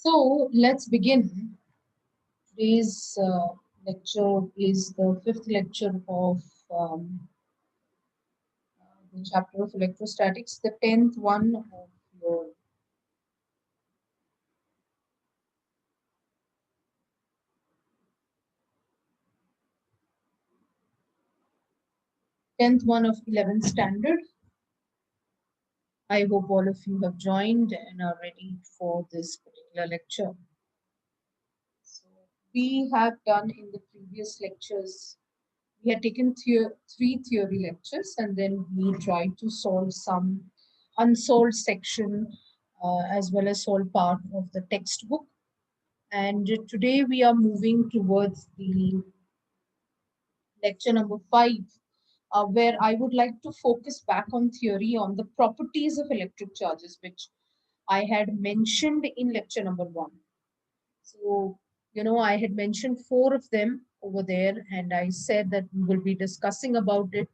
So let's begin. Today's lecture is the fifth lecture of the chapter of electrostatics, the 10th one of your 10th one of 11th standard. I hope all of you have joined and are ready for this particular lecture. So we have done in the previous lectures, we had taken three theory lectures and then we tried to solve some unsolved section as well as solve part of the textbook. And today we are moving towards the lecture number 5, where I would like to focus back on theory on the properties of electric charges, which I had mentioned in lecture number 1. So, I had mentioned 4 of them over there, and I said that we will be discussing about it.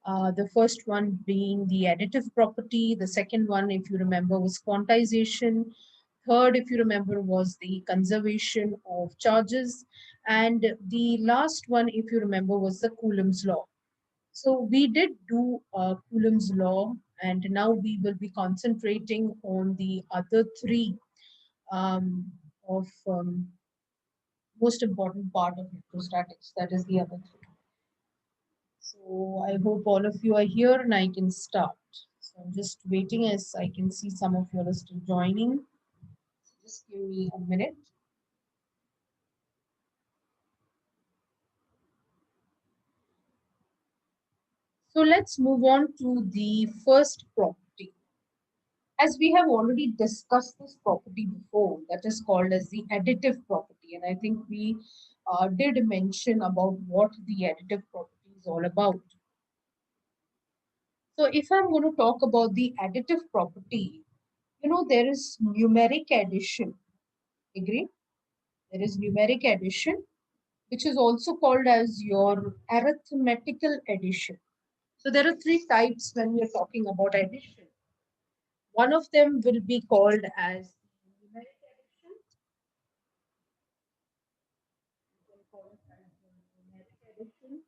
The first one being the additive property. The second one, if you remember, was quantization. Third, if you remember, was the conservation of charges. And the last one, if you remember, was the Coulomb's law. So we did do Coulomb's law, and now we will be concentrating on the other three of most important part of electrostatics, that is the other three. So I hope all of you are here and I can start. So I'm just waiting as I can see some of you are still joining. So just give me a minute. So let's move on to the first property. As we have already discussed this property before, that is called as the additive property. And I think we did mention about what the additive property is all about. So if I'm going to talk about the additive property, there is numeric addition. Agree? There is numeric addition, which is also called as your arithmetical addition. So there are three types when we are talking about addition. One of them will be called as numeric addition. You can call it as numeric addition,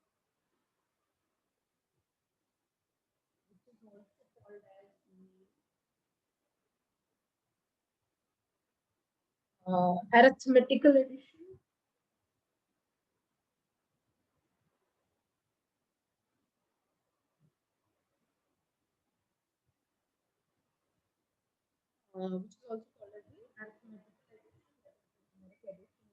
which is also called as the arithmetical addition. Which is also called as the arithmetical addition. That is the numeric addition.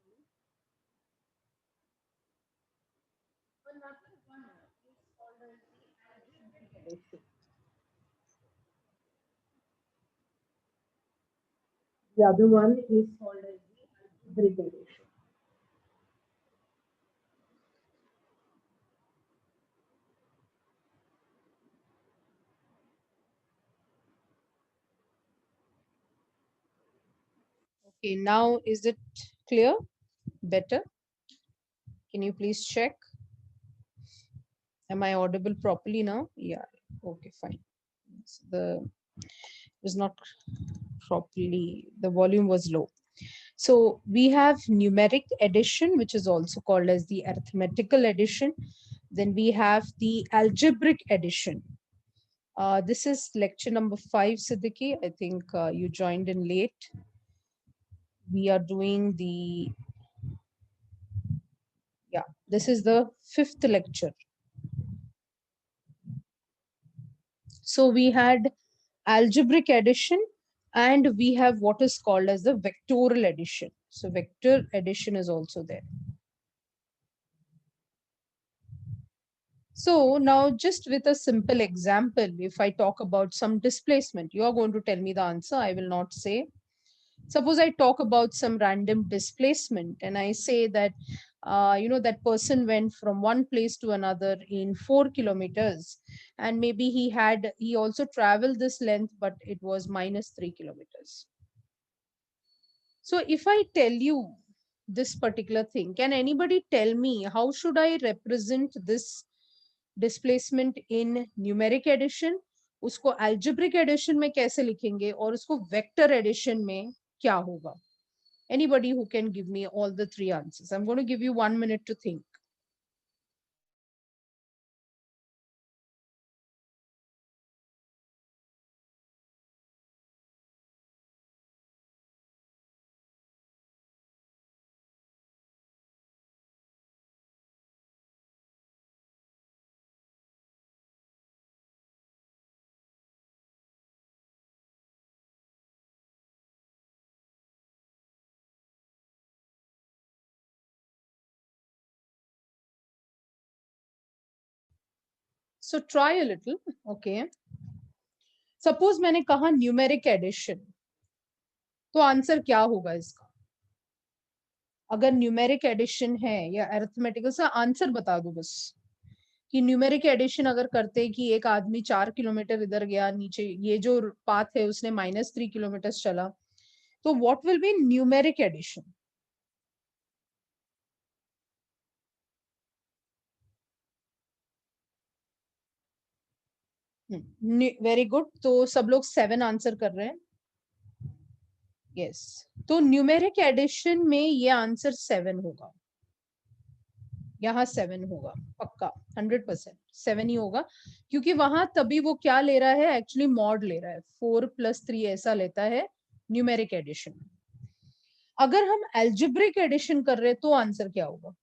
Another one is called as the algebraic addition. The other one is called as the algebraic addition. Okay, now is it clear? Better? Can you please check? Am I audible properly now? Yeah. Okay, fine. The was not properly, the volume was low. So we have numeric addition, which is also called as the arithmetical addition. Then we have the algebraic addition. This is lecture number 5, Siddiqui. I think you joined in late. We are doing the, this is the 5th lecture. So we had algebraic addition and we have what is called as the vectorial addition. So vector addition is also there. So now just with a simple example, if I talk about some displacement, you are going to tell me the answer. I will not say. Suppose I talk about some random displacement and I say that, that person went from one place to another in 4 kilometers and maybe he also traveled this length, but it was minus 3 kilometers. So if I tell you this particular thing, can anybody tell me how should I represent this displacement in numeric addition, उसको algebraic addition में कैसे लिखेंगे और उसको vector addition में क्या होगा? Anybody who can give me all the three answers? I'm going to give you 1 minute to think. So try a little. Okay. Suppose मैंने कहा न्यूमेरिक एडिशन, तो आंसर क्या होगा इसका? अगर न्यूमेरिक एडिशन है या अरिथमेटिकल, सा आंसर बता दो बस कि न्यूमेरिक एडिशन अगर करते कि एक आदमी 4 किलोमीटर इधर गया नीचे, ये जो पाथ है उसने -3 किलोमीटर चला, तो what will be numeric addition? Very good. तो सब लोग 7 आंसर कर रहे हैं. यस. तो न्यूमेरिक एडिशन में ये आंसर 7 होगा. यहाँ 7 होगा पक्का, 100% 7 ही होगा, क्योंकि वहां तभी वो क्या ले रहा है, एक्चुअली मॉड ले रहा है, 4 + 3 ऐसा लेता है न्यूमेरिक एडिशन. अगर हम एल्जेब्रिक एडिशन कर रहे तो आंसर क्या होगा?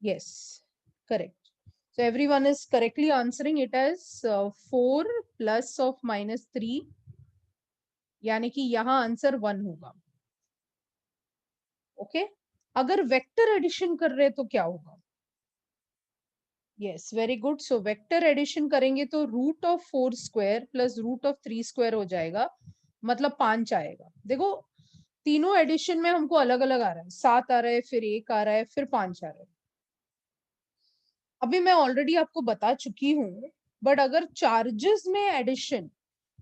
Yes, correct. So everyone is correctly answering it as 4 plus of -3, यानी कि यहाँ आंसर 1 होगा. ओके. अगर वेक्टर एडिशन कर रहे तो क्या होगा? Yes, very good. So vector addition करेंगे तो √4² + √3² हो जाएगा, मतलब 5 आएगा. देखो तीनों एडिशन में हमको अलग अलग आ रहा है, 7 आ रहा है, फिर 1 आ रहा है, फिर 5 आ रहा है. अभी मैं ऑलरेडी आपको बता चुकी हूँ, बट अगर चार्जेस में addition,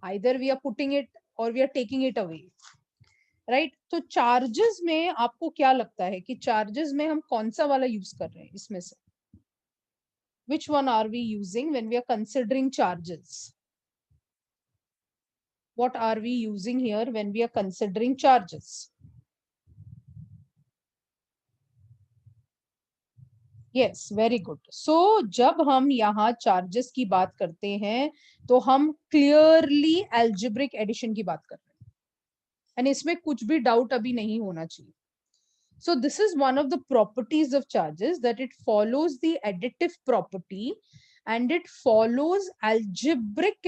either we are putting it or we are taking it away, right? तो चार्जेस में आपको क्या लगता है कि चार्जेस में हम कौन सा वाला यूज कर रहे हैं इसमें से? Which one are we using when we are considering charges? What are we using here when we are considering charges? Yes, very good. So जब हम यहाँ charges की बात करते हैं तो हम clearly algebraic addition की बात कर रहे हैं, and इसमें कुछ भी doubt अभी नहीं होना चाहिए. So this is one of the properties of charges, that it follows the additive property and it follows algebraic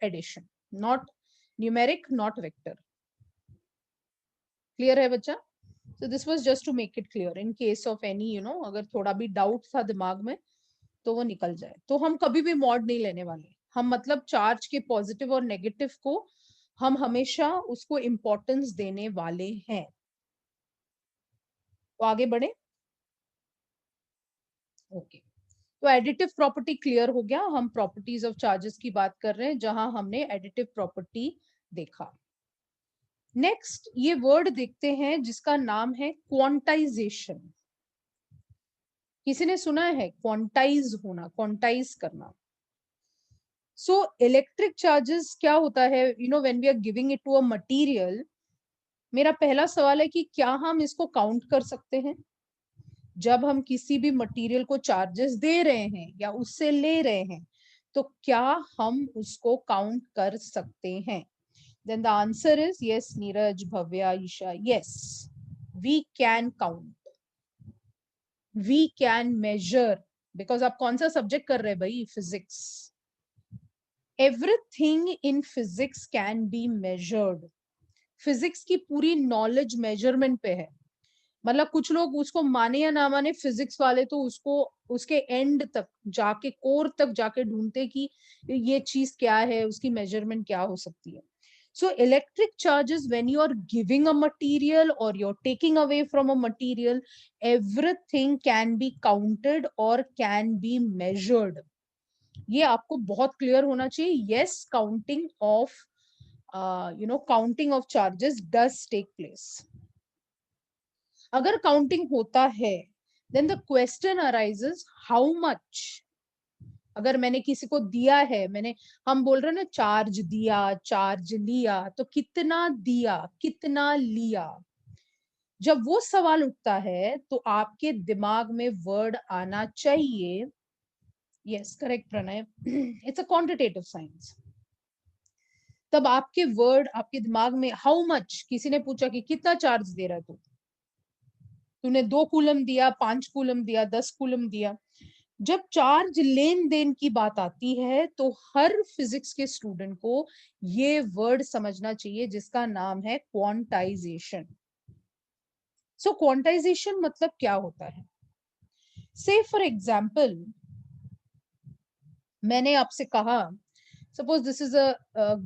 addition, not numeric, not vector. Clear है बच्चा? So this was just to make it clear in case of any, अगर थोड़ा भी doubt था दिमाग में तो वो निकल जाए. तो हम कभी भी मॉड नहीं लेने वाले. हम मतलब चार्ज के पॉजिटिव और नेगेटिव को हम हमेशा उसको इंपॉर्टेंस देने वाले हैं. तो आगे बढ़े. ओके. तो एडिटिव प्रॉपर्टी क्लियर हो गया. हम प्रॉपर्टीज ऑफ चार्जेस की बात कर रहे हैं जहां हमने एडिटिव प्रॉपर्टी देखा. नेक्स्ट ये वर्ड देखते हैं जिसका नाम है क्वांटाइजेशन. किसी ने सुना है क्वांटाइज होना, क्वांटाइज करना? सो इलेक्ट्रिक चार्जेस क्या होता है, when we are giving it to a material, मेरा पहला सवाल है कि क्या हम इसको काउंट कर सकते हैं? जब हम किसी भी मटेरियल को चार्जेस दे रहे हैं या उससे ले रहे हैं, तो क्या हम उसको काउंट कर सकते हैं? Then the answer is yes, Neeraj, Bhavya, Isha. Yes, we can count. We can measure. Because आप कौन सा सब्जेक्ट कर रहे हैं भाई? Physics. Everything in physics can be measured. Physics की पूरी नॉलेज मेजरमेंट पे है. मतलब कुछ लोग उसको माने या ना माने, फिजिक्स वाले तो उसको उसके एंड तक जाके, कोर तक जाके ढूंढते कि ये चीज क्या है, उसकी मेजरमेंट क्या हो सकती है. So electric charges, when you are giving a material or you're taking away from a material, everything can be counted or can be measured. ये आपको बहुत क्लियर होना चाहिए. Yes, counting of counting of charges does take place. अगर counting होता है, then the question arises how much. अगर मैंने किसी को दिया है, हम बोल रहे हैं ना चार्ज दिया, चार्ज लिया, तो कितना दिया, कितना लिया, जब वो सवाल उठता है तो आपके दिमाग में वर्ड आना चाहिए, yes correct Pranay, it's a quantitative science. तब आपके वर्ड आपके दिमाग में, हाउ मच, किसी ने पूछा कि कितना चार्ज दे रहा है तूने 2 कूलम दिया, 5 कूलम दिया, 10 कूलम दिया। जब चार्ज लेन देन की बात आती है तो हर फिजिक्स के स्टूडेंट को ये वर्ड समझना चाहिए जिसका नाम है क्वांटाइजेशन। सो क्वांटाइजेशन मतलब क्या होता है? से फॉर एग्जाम्पल मैंने आपसे कहा, suppose this is a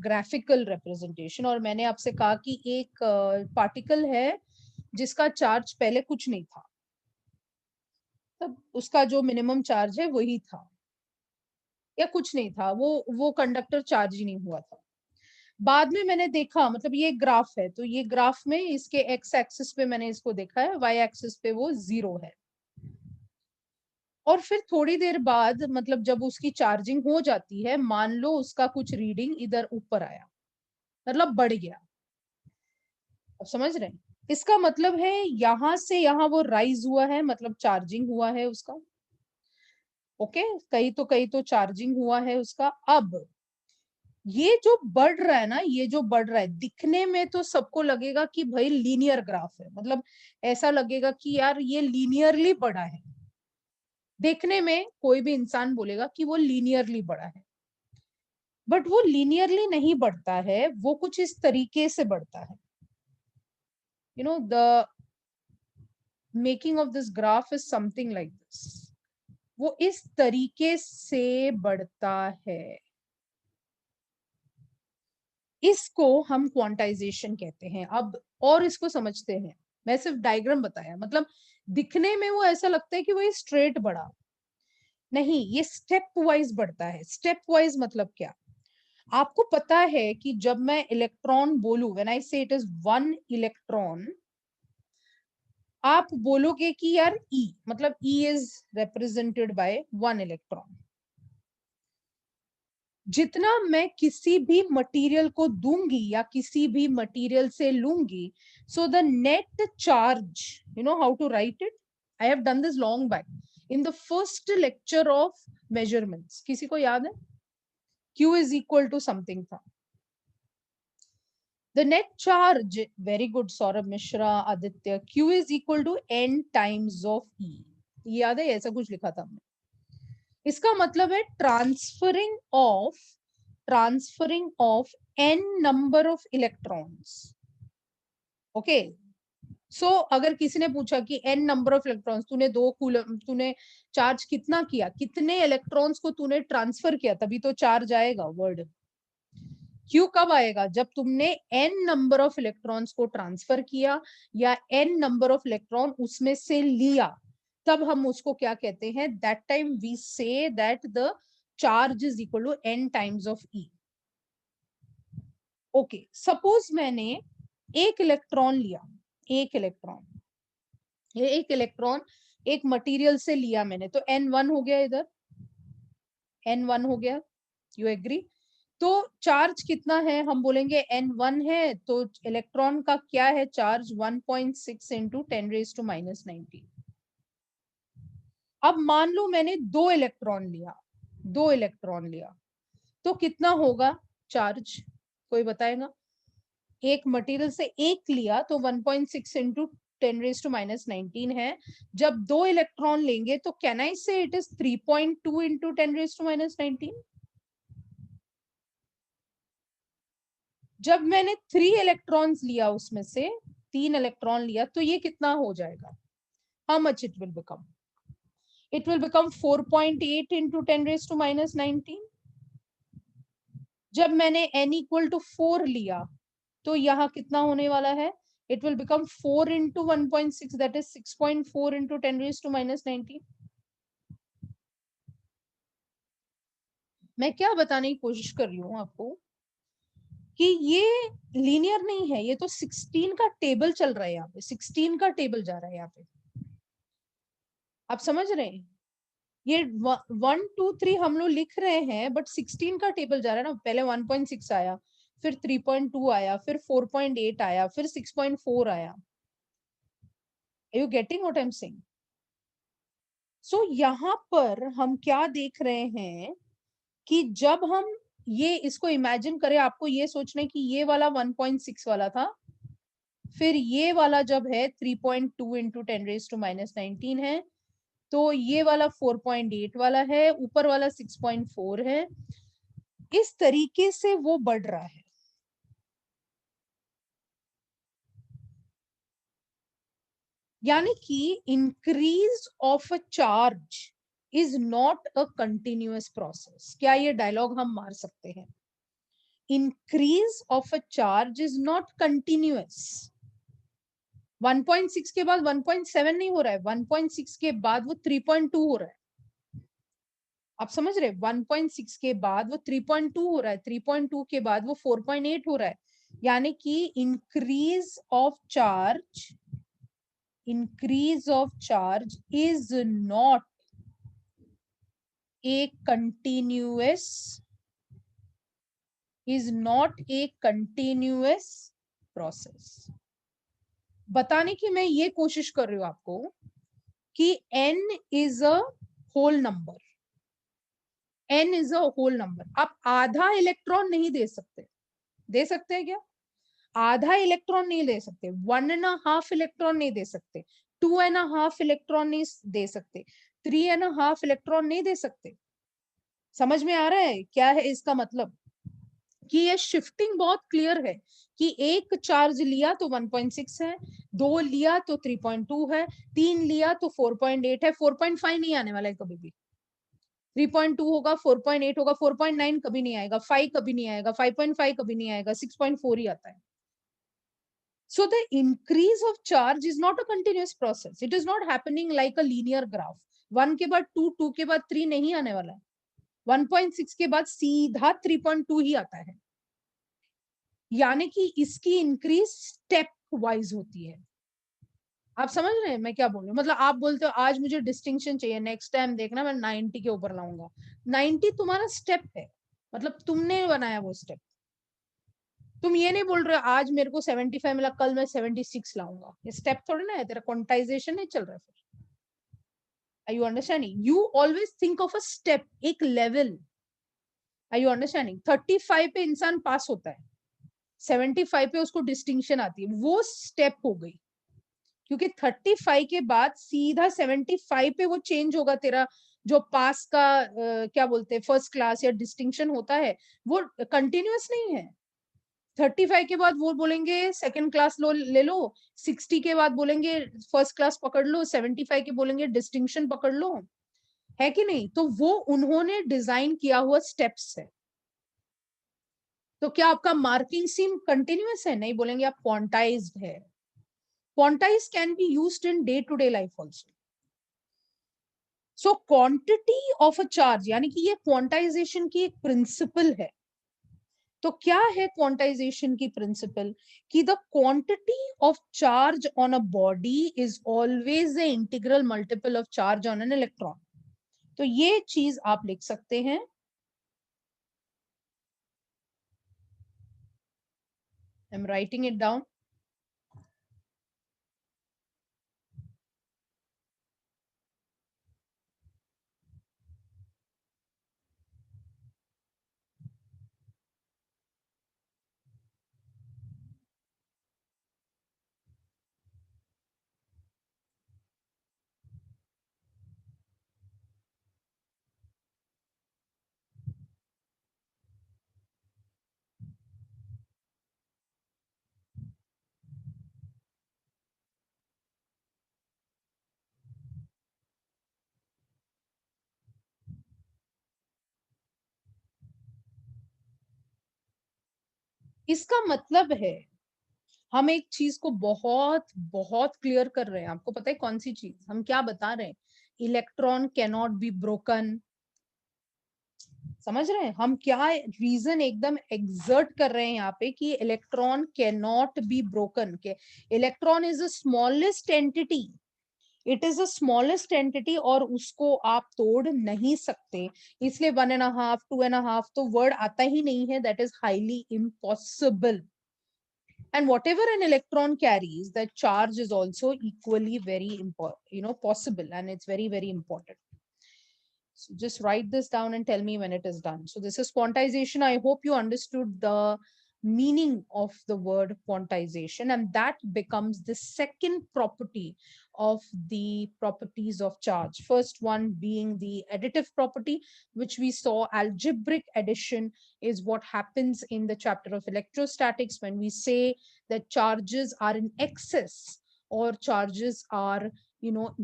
graphical representation, और मैंने आपसे कहा कि एक पार्टिकल है जिसका चार्ज पहले कुछ नहीं था, तब उसका जो मिनिमम चार्ज है वही था, या कुछ नहीं था, वो कंडक्टर चार्ज ही नहीं हुआ था। बाद में मैंने देखा, मतलब ये ग्राफ है, तो ये ग्राफ में इसके एक्स एक्सिस पे मैंने इसको देखा है, वाई एक्सिस पे वो 0 है। और फिर थोड़ी देर बाद, मतलब जब उसकी चार्जिंग हो जाती है, मान लो उसका कुछ रीडिंग इधर ऊपर आया, मतलब बढ़ गया। अब समझ रहे हैं? इसका मतलब है यहां से यहां वो राइज हुआ है, मतलब चार्जिंग हुआ है उसका। ओके, कहीं तो चार्जिंग हुआ है उसका। अब ये जो बढ़ रहा है ना, ये जो बढ़ रहा है, दिखने में तो सबको लगेगा कि भाई लीनियर ग्राफ है, मतलब ऐसा लगेगा कि यार ये लीनियरली बढ़ा है। देखने में कोई भी इंसान बोलेगा कि वो लीनियरली बढ़ा है, बट वो लीनियरली नहीं बढ़ता है, वो कुछ इस तरीके से बढ़ता है। You know the making of this graph is something like this. वो इस तरीके से बढ़ता है, इसको हम क्वांटाइजेशन कहते हैं। अब और इसको समझते हैं, मैं सिर्फ डायग्राम बताया, मतलब दिखने में वो ऐसा लगता है कि वो स्ट्रेट बढ़ा, नहीं, ये स्टेप वाइज बढ़ता है। स्टेप वाइज मतलब क्या? आपको पता है कि जब मैं इलेक्ट्रॉन बोलूं, व्हेन आई से इट इज 1 इलेक्ट्रॉन, आप बोलोगे कि यार E, मतलब E is represented by 1 electron. जितना मैं किसी भी मटेरियल को दूंगी या किसी भी मटेरियल से लूंगी, so the net charge, you know how to write it, I have done this long back in the first lecture of measurements, किसी को याद है? Q is equal to something था, the net charge, very good Saurabh Mishra, Aditya, Q is equal to n times of E, याद है? ऐसा कुछ लिखा था हमने। इसका मतलब है transferring of n number of electrons. Okay, so अगर किसी ने पूछा कि n नंबर ऑफ इलेक्ट्रॉन्स, तूने 2 कूलम, तूने चार्ज कितना किया, कितने इलेक्ट्रॉन्स को तूने ट्रांसफर किया, तभी तो चार्ज आएगा वर्ड। क्यू कब आएगा? जब तुमने n नंबर ऑफ इलेक्ट्रॉन्स को ट्रांसफर किया या n नंबर ऑफ इलेक्ट्रॉन उसमें से लिया, तब हम उसको क्या कहते हैं? That time we say that the charge is equal to n times of E। Okay, suppose मैंने एक इलेक्ट्रॉन लिया, एक इलेक्ट्रॉन, ये एक इलेक्ट्रॉन एक मटेरियल से लिया मैंने, तो n1 हो गया, इधर n1 हो गया, यू एग्री? तो चार्ज कितना है? हम बोलेंगे n1 है, तो इलेक्ट्रॉन का क्या है चार्ज? 1.6 इंटू 10⁻⁻⁹। अब मान लो मैंने 2 इलेक्ट्रॉन लिया, 2 इलेक्ट्रॉन लिया, तो कितना होगा चार्ज? कोई बताएगा? एक मटेरियल से एक लिया तो 1.6 इंटू 10⁻⁻⁹ है। जब 2 इलेक्ट्रॉन लेंगे तो कैन आई से इट इज 3.2 इंटू 10⁻⁻⁹? जब मैंने 3 इलेक्ट्रॉन्स लिया, उसमें से 3 इलेक्ट्रॉन लिया, तो ये कितना हो जाएगा? How much it will become? It will become 4.8 into 10⁻⁻⁹। जब मैंने n इक्वल टू 4 लिया, तो यहाँ कितना होने वाला है? It will become 4 into 1.6, that is 6.4 into 10⁻⁻⁹। मैं क्या बताने की कोशिश कर रही हूँ आपको कि ये लीनियर नहीं है, ये तो 16 का टेबल चल रहा है, यहाँ पे 16 का टेबल जा रहा है यहाँ पे। आप समझ रहे हैं? ये 1 2 3 हम लोग लिख रहे हैं, बट 16 का टेबल जा रहा है ना। पहले 1.6 आया, फिर 3.2 आया, फिर 4.8 आया, फिर 6.4 आया। Are you getting what I'm saying? So यहाँ पर हम क्या देख रहे हैं कि जब हम ये इसको इमेजिन करें, आपको ये सोचना है कि ये वाला 1.6 वाला था, फिर ये वाला जब है 3.2 इंटू 10⁻⁻19 है, तो ये वाला 4.8 वाला है, ऊपर वाला 6.4 है। इस तरीके से वो बढ़ रहा है। यानी कि increase of a charge is not a continuous process. क्या ये डायलॉग हम मार सकते हैं? Increase of a charge is not continuous. 1.6 के बाद 1.7 नहीं हो रहा है, 1.6 के बाद वो 3.2 हो रहा है। आप समझ रहे? 1.6 के बाद वो 3.2 हो रहा है, 3.2 के बाद वो 4.8 हो रहा है। यानी कि increase of charge is not a continuous process। बताने की मैं ये कोशिश कर रही हूं आपको कि n is a whole number। n is a whole number। आप आधा इलेक्ट्रॉन नहीं दे सकते। दे सकते हैं क्या? आधा इलेक्ट्रॉन नहीं दे सकते, 1.5 इलेक्ट्रॉन नहीं दे सकते, 2.5 इलेक्ट्रॉन नहीं दे सकते, 3.5 इलेक्ट्रॉन नहीं दे सकते। समझ में आ रहा है क्या है इसका मतलब? कि ये शिफ्टिंग बहुत क्लियर है कि एक चार्ज लिया तो 1.6 है, 2 लिया तो 3.2 है, 3 लिया तो 4.8 है। 4.5 नहीं आने वाला है कभी भी। 3.2 होगा, 4.8 होगा, 4.9 कभी नहीं आएगा, 5 कभी नहीं आएगा, 5.5 कभी नहीं आएगा, 6.4 ही आता है। So the increase of charge is not a continuous process. It is not happening like a linear graph. 1 के बाद 2, 2 के बाद 3 नहीं आने वाला है। 1.6 के बाद सीधा 3.2 ही आता है। यानी कि इसकी इंक्रीज स्टेप वाइज होती है। आप समझ रहे हैं मैं क्या बोल रही हूँ? मतलब आप बोलते हो आज मुझे डिस्टिंक्शन चाहिए, नेक्स्ट टाइम देखना मैं 90 के ऊपर लाऊंगा। 90 तुम्हारा स्टेप है, मतलब तुमने बनाया वो स्टेप। तुम ये नहीं बोल रहे आज मेरे को 75 मिला, कल मैं 76 लाऊंगा। ये स्टेप थोड़ी ना है, तेरा क्वांटाइजेशन नहीं चल रहा है फिर। Are you understanding? You always think of a step, एक level. Are you understanding? 35 पे इंसान पास होता है, 75 पे उसको डिस्टिंक्शन आती है, वो स्टेप हो गई। क्योंकि 35 के बाद सीधा 75 पे वो चेंज होगा। तेरा जो पास का क्या बोलते हैं फर्स्ट क्लास या डिस्टिंक्शन होता है, वो कंटिन्यूअस नहीं है। 35 के बाद वो बोलेंगे सेकंड क्लास लो ले लो, 60 के बाद बोलेंगे फर्स्ट क्लास पकड़ लो, 75 के बोलेंगे डिस्टिंक्शन पकड़ लो, है कि नहीं? तो वो उन्होंने डिजाइन किया हुआ स्टेप्स है। तो क्या आपका मार्किंग सीम कंटिन्यूअस है? नहीं, बोलेंगे आप क्वांटाइज्ड है। Quantize can be used in day to day life also. So quantity of a charge, यानी कि ये क्वांटाइजेशन की एक प्रिंसिपल है। तो क्या है क्वांटाइजेशन की प्रिंसिपल? कि the quantity of charge on a body is always the integral multiple of charge on an electron. तो ये चीज आप लिख सकते हैं। I am writing it down. इसका मतलब है हम एक चीज को बहुत बहुत क्लियर कर रहे हैं। आपको पता है कौन सी चीज हम क्या बता रहे हैं? Electron can not be broken. समझ रहे हैं हम क्या रीजन एकदम एग्जर्ट कर रहे हैं यहाँ पे कि electron can not be broken के। Electron is the smallest entity it is the smallest entity और उसको आप तोड़ नहीं सकते, इसलिए 1.5 2.5 तो वर्ड आता ही नहीं है, that is highly impossible. And whatever an electron carries, that charge is also equally very important, possible, and it's very, very important. So just write this down and tell me when it is done. So this is quantization. I hope you understood the meaning of the word quantization, and that becomes the second property of the properties of charge. First one being the additive property, which we saw. Algebraic addition is what happens in the chapter of electrostatics when we say that charges are in excess or charges are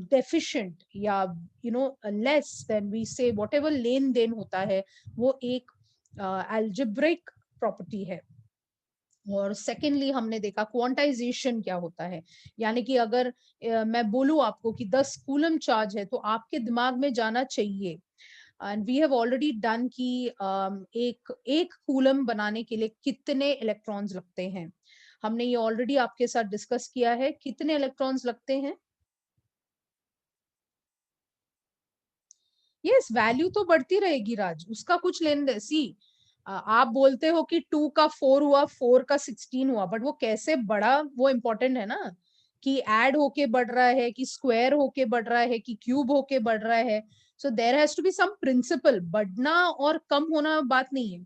deficient, या less, then we say whatever लेन देन होता है वो एक algebraic property है. और secondly हमने देखा क्वांटाइजेशन क्या होता है, यानी कि अगर मैं बोलूं आपको कि 10 कूलम चार्ज है तो आपके दिमाग में जाना चाहिए, and we have already done कि एक कूलम बनाने के लिए कितने इलेक्ट्रॉन्स लगते हैं. हमने ये ऑलरेडी आपके साथ डिस्कस किया है. कितने इलेक्ट्रॉन्स लगते हैं? यस, वैल्यू तो बढ़ती रहेगी राज, उसका कुछ लेन देन. सी, आप बोलते हो कि 2 का 4 हुआ, 4 का 16 हुआ, बट वो कैसे बढ़ा वो इम्पोर्टेंट है ना, कि ऐड होके बढ़ रहा है, कि स्क्वायर होके बढ़ रहा है, कि क्यूब होके बढ़ रहा है. So there has to be some principle. बढ़ना और कम होना बात नहीं है.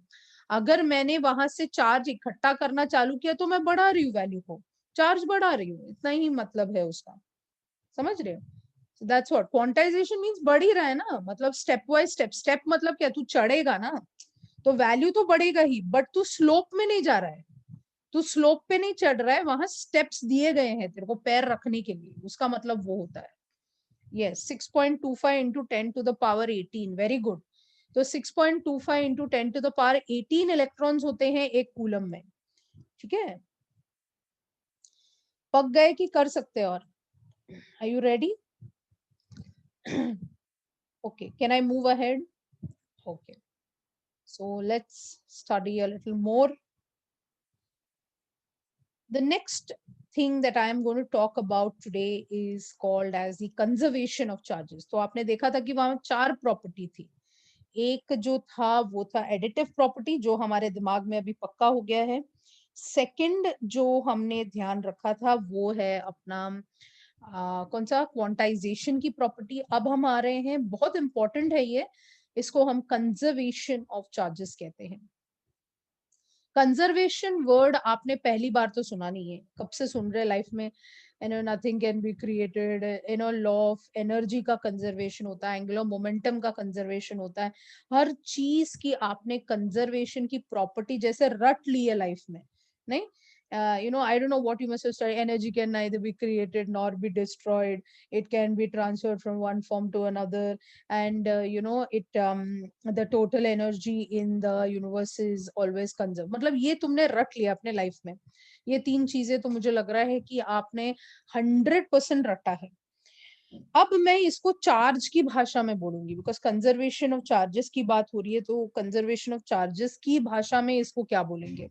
अगर मैंने वहां से चार्ज इकट्ठा करना चालू किया तो मैं बढ़ा रही हूँ वैल्यू को, चार्ज बढ़ा रही हूँ, इतना ही मतलब है उसका. समझ रहे हो? That's what quantization means. बढ़ ही रहा है ना, मतलब स्टेप बाय स्टेप. स्टेप मतलब क्या? तू चढ़ेगा ना तो वैल्यू तो बढ़ेगा ही, बट तू स्लोप में नहीं जा रहा है, तू स्लोप पे नहीं चढ़ रहा है, वहां स्टेप्स दिए गए हैं तेरे को पैर रखने के लिए, उसका मतलब वो होता है. Yes, 6.25 into 10 to the power 18. Very good. तो 6.25 into 10 to the power 18 electrons होते हैं एक कूलम में. ठीक है, पक गए कि कर सकते हैं और? Are you ready? Okay, can I move ahead? Okay, so let's study a little more. The next thing that I am going to talk about today is called as the conservation of charges. तो आपने देखा था कि वहां 4 property थी. एक जो था वो था एडिटिव प्रॉपर्टी, जो हमारे दिमाग में अभी पक्का हो गया है. सेकंड जो हमने ध्यान रखा था वो है अपना कौन सा? क्वांटाइजेशन की प्रॉपर्टी. अब हम आ रहे हैं, बहुत इंपॉर्टेंट है ये, इसको हम कंजर्वेशन ऑफ चार्जेस कहते हैं. कंजर्वेशन वर्ड आपने पहली बार तो सुना नहीं है, कब से सुन रहे लाइफ में? Nothing can be created, law of energy का कंजर्वेशन होता है, एंगुलर मोमेंटम का कंजर्वेशन होता है. हर चीज की आपने कंजर्वेशन की प्रॉपर्टी जैसे रट ली है लाइफ में. नहीं, I don't know what you must have studied. Energy can neither be created nor be destroyed. It can be transferred from one form to another. And, the total energy in the universe is always conserved. मतलब ये तुमने रट लिया अपने life में. ये 3 चीजें तो मुझे लग रहा है कि आपने 100% रटा है. अब मैं इसको चार्ज की भाषा में बोलूंगी, बिकॉज कंजर्वेशन ऑफ चार्जेस की बात हो रही है, तो कंजर्वेशन ऑफ चार्जेस की भाषा में इसको क्या बोलेंगे?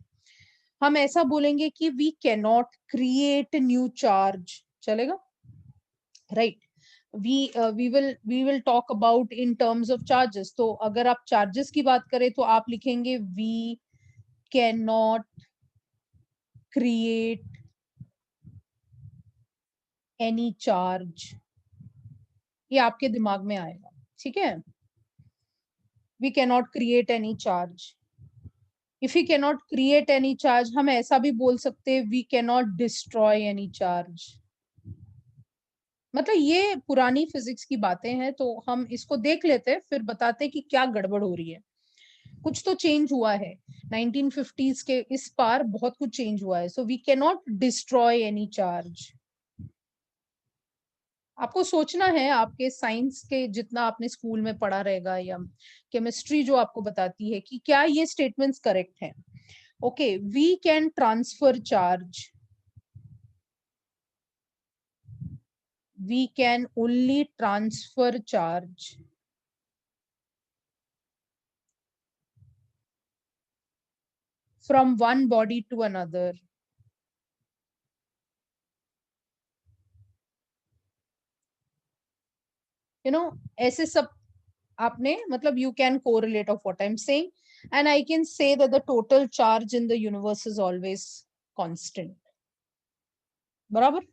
हम ऐसा बोलेंगे कि we can not create new charge. चलेगा? Right. We will talk about in terms of charges. तो अगर आप चार्जेस की बात करें तो आप लिखेंगे we can not create any charge. ये आपके दिमाग में आएगा. ठीक है, we can not create any charge. If you can not create any charge, हम ऐसा भी बोल सकते हैं we can not destroy any charge. मतलब ये पुरानी फिजिक्स की बातें हैं, तो हम इसको देख लेते हैं फिर बताते हैं कि क्या गड़बड़ हो रही है. कुछ तो चेंज हुआ है 1950s के इस पार, बहुत कुछ चेंज हुआ है. So we can not destroy any charge. आपको सोचना है, आपके साइंस के जितना आपने स्कूल में पढ़ा रहेगा या केमिस्ट्री जो आपको बताती है कि क्या ये स्टेटमेंट्स करेक्ट हैं. Okay, we can transfer charge. We can only transfer charge from one body to another ऐसे सब आपने मतलब you can correlate of what I'm saying, and I can say that the total charge in the universe is always constant. बराबर?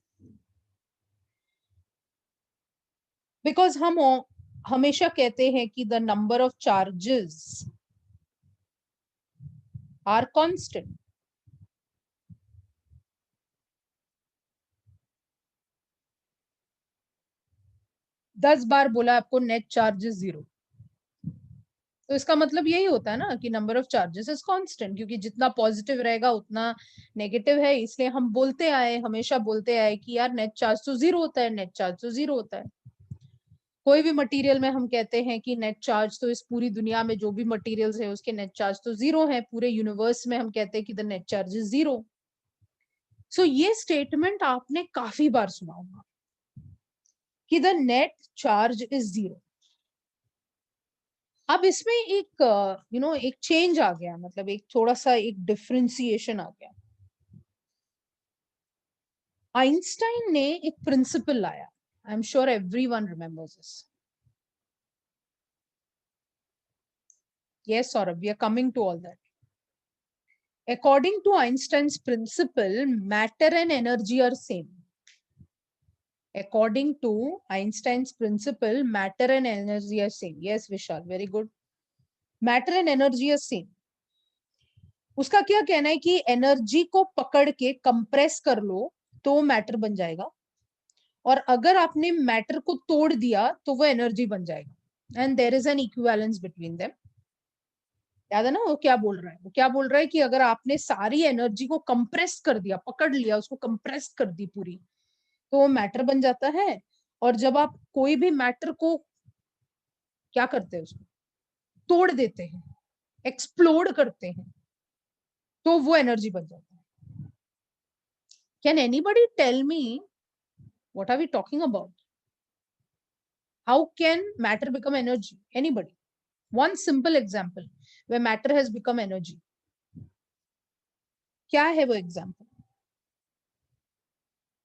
Because हम हमेशा कहते हैं कि the number of charges are constant. दस बार बोला आपको नेट चार्ज इज 0, तो इसका मतलब यही होता है ना कि number of charges is constant, क्योंकि जितना पॉजिटिव रहेगा उतना नेगेटिव है, इसलिए हम बोलते आए, हमेशा बोलते आए कि यार नेट चार्ज तो 0 होता है, नेट चार्ज तो 0 होता है। कोई भी मटेरियल में हम कहते हैं कि नेट चार्ज, तो इस पूरी दुनिया में जो भी मटेरियल्स है उसके नेट चार्ज तो 0 है, पूरे यूनिवर्स में हम कहते हैं कि द नेट चार्ज इज 0। सो ये स्टेटमेंट आपने काफी बार सुना होगा कि द नेट चार्ज इज 0। अब इसमें एक एक चेंज आ गया, मतलब एक थोड़ा सा एक डिफरेंशिएशन आ गया। आइंस्टाइन ने एक प्रिंसिपल लाया, I am sure everyone remembers this. Yes Saurabh, we are coming to all that. According to Einstein's principle, matter and energy are same. According to Einstein's principle, matter and energy are same. Yes, Vishal, very good. Matter and energy are same. उसका क्या कहना है कि energy को पकड़ के compress कर लो तो मैटर बन जाएगा, और अगर आपने मैटर को तोड़ दिया तो वो एनर्जी बन जाएगा, and there is an equivalence between them. याद है ना वो क्या बोल रहा है? वो क्या बोल रहा है कि अगर आपने सारी एनर्जी को कंप्रेस कर दिया, पकड़ लिया, उसको कंप्रेस कर दी पूरी, तो वो मैटर बन जाता है। और जब आप कोई भी मैटर को क्या करते हैं, उसको तोड़ देते हैं, एक्सप्लोड करते हैं, तो वो एनर्जी बन जाता है। Can anybody tell me what are we talking about? How can matter become energy? Anybody? One simple example where matter has become energy. क्या है वो एग्जांपल?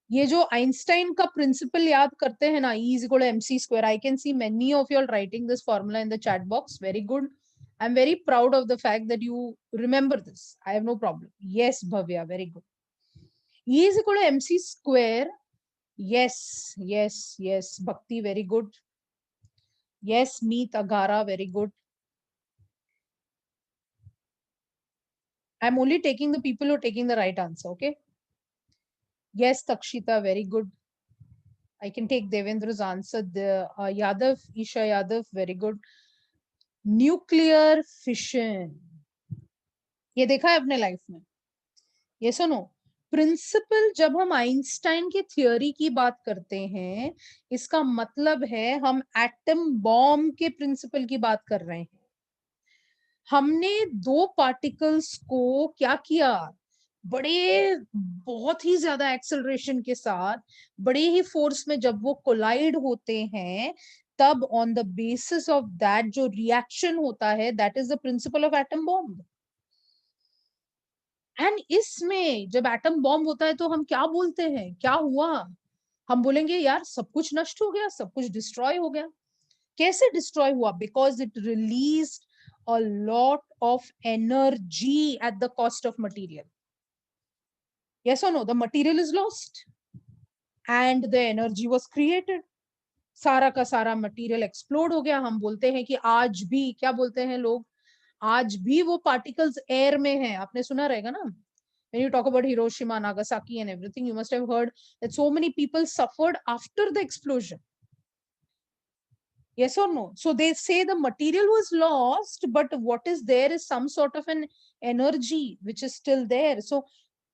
ये जो आइंस्टाइन का प्रिंसिपल याद करते हैं ना, E is equal to mc square. I can see many of you all writing this formula in the chat box. Very good. I'm very proud of the fact that you remember this. I have no problem. Yes, Bhavya, very good. E is equal to mc square. Yes, yes, yes. Bhakti, very good. Yes, Meet Agara, very good. I'm only taking the people who are taking the right answer, okay? Yes, Takshita, very good. I can take Devendra's answer. The Yadav, Isha Yadav, very good. Nuclear fission. ये देखा है अपने life में? ये सुनो, principal जब हम Einstein की थ्योरी की बात करते हैं, इसका मतलब है हम एटम बॉम्ब के प्रिंसिपल की बात कर रहे हैं। हमने दो पार्टिकल्स को क्या किया, बड़े बहुत ही ज्यादा एक्सेलरेशन के साथ, बड़े ही फोर्स में जब वो कोलाइड होते हैं, तब on the basis of that जो रिएक्शन होता है, that is the principle of atom bomb. And इसमें जब एटम बॉम्ब होता है तो हम क्या बोलते हैं, क्या हुआ? हम बोलेंगे यार सब कुछ नष्ट हो गया, सब कुछ डिस्ट्रॉय हो गया। कैसे डिस्ट्रॉय हुआ? Because it release a lot of energy at the cost of material. Yes or no? The material is lost and the energy was created. सारा का सारा मटेरियल एक्सप्लोड हो गया। हम बोलते हैं कि आज भी, क्या बोलते हैं लोग, आज भी वो पार्टिकल्स एयर में हैं। आपने सुना रहेगा ना, when you talk about Hiroshima, Nagasaki and everything, you must have heard that so many people suffered after the explosion. Yes or no? So they say the material was lost, but what is there is some sort of an energy which is still there. So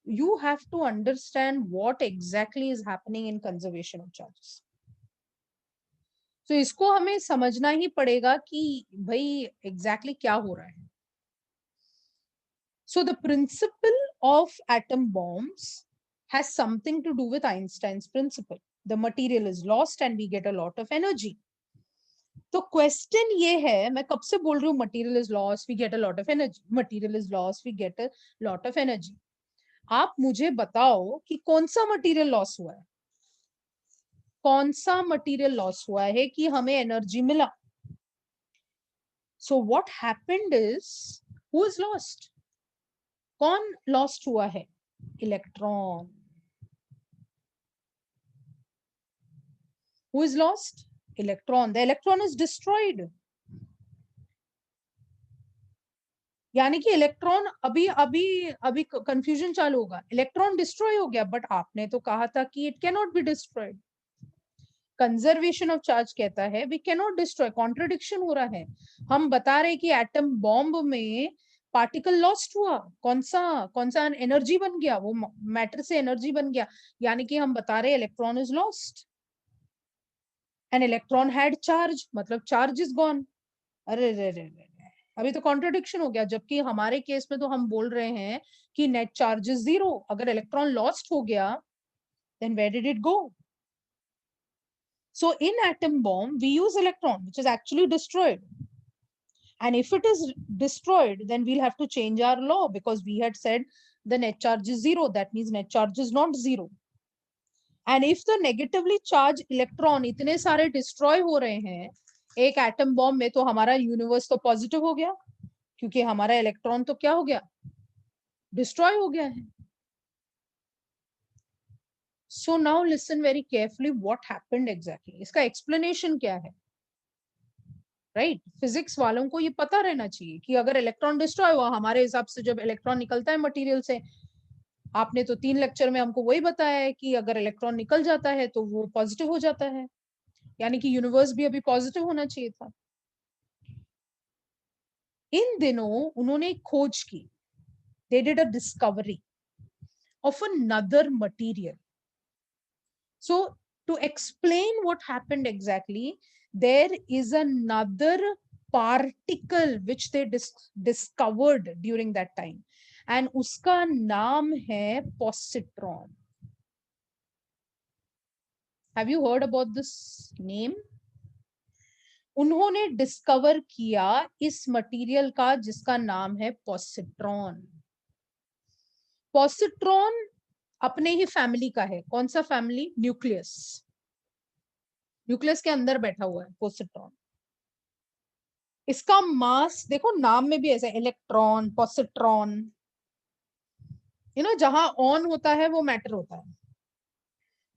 you have to understand what exactly is happening in conservation of charges. So इसको हमें समझना ही पड़ेगा कि भाई exactly क्या हो रहा है. So the principle of atom bombs has something to do with Einstein's principle. The material is lost and we get a lot of energy. तो क्वेश्चन ये है, मैं कब से बोल रही हूँ material is loss we get a lot of energy, material is loss we get a lot of energy. आप मुझे बताओ कि कौन सा मटेरियल लॉस हुआ है? कौन सा मटेरियल लॉस हुआ है कि हमें एनर्जी मिला. So what happened is, who is lost? कौन लॉस्ट हुआ है? Electron. Who is lost? Electron. The electron is destroyed. यानी कि इलेक्ट्रॉन अभी अभी अभी कंफ्यूजन चालू होगा. इलेक्ट्रॉन डिस्ट्रॉय हो गया, बट आपने तो कहा था कि it can not be destroyed. Conservation of charge कहता है we can not destroy. Contradiction हो रहा है. हम बता रहे कि एटम बॉम्ब में पार्टिकल लॉस्ट हुआ. कौन सा एनर्जी बन गया, वो मैटर से एनर्जी बन गया. यानी कि हम बता रहे electron is lost. An electron had charge, मतलब चार्ज इज गॉन. अरे रे रे रे, अभी तो कॉन्ट्रडिक्शन हो गया. जबकि हमारे केस में तो हम बोल रहे हैं कि नेट चार्ज इज 0. अगर इलेक्ट्रॉन लॉस्ट हो गया, then where did it go? So in atom bomb we use electron which is actually destroyed, and if it is destroyed then we'll have to change our law, because we had said the net charge is 0. That means net charge is not 0. And if the negatively charged electron इतने सारे destroy हो रहे हैं एक atom bomb में, तो हमारा universe तो पॉजिटिव हो गया, क्योंकि हमारा इलेक्ट्रॉन तो क्या हो गया, डिस्ट्रॉय हो गया है. So now listen very carefully what happened exactly. इसका एक्सप्लेनेशन क्या है, राइट? फिजिक्स वालों को ये पता रहना चाहिए कि अगर इलेक्ट्रॉन डिस्ट्रॉय हुआ, हमारे हिसाब से जब इलेक्ट्रॉन निकलता है मटेरियल से, आपने तो 3 लेक्चर में हमको वही बताया है कि अगर इलेक्ट्रॉन निकल जाता है तो वो पॉजिटिव हो जाता है. यानी कि यूनिवर्स भी अभी पॉजिटिव होना चाहिए था. इन दिनों उन्होंने एक खोज की. they did a discovery of another material. So to explain what happened exactly, there is another particle which they discovered during that time, and uska naam hai positron. Have you heard about this name? उन्होंने discover किया इस material का जिसका नाम है पॉसिट्रॉन. पॉसिट्रॉन अपने ही family का है. कौन सा फैमिली? न्यूक्लियस. न्यूक्लियस के अंदर बैठा हुआ है पॉसिट्रॉन. इसका मास देखो, नाम में भी ऐसा इलेक्ट्रॉन, पॉसिट्रॉन. जहां ऑन होता है वो मैटर होता है.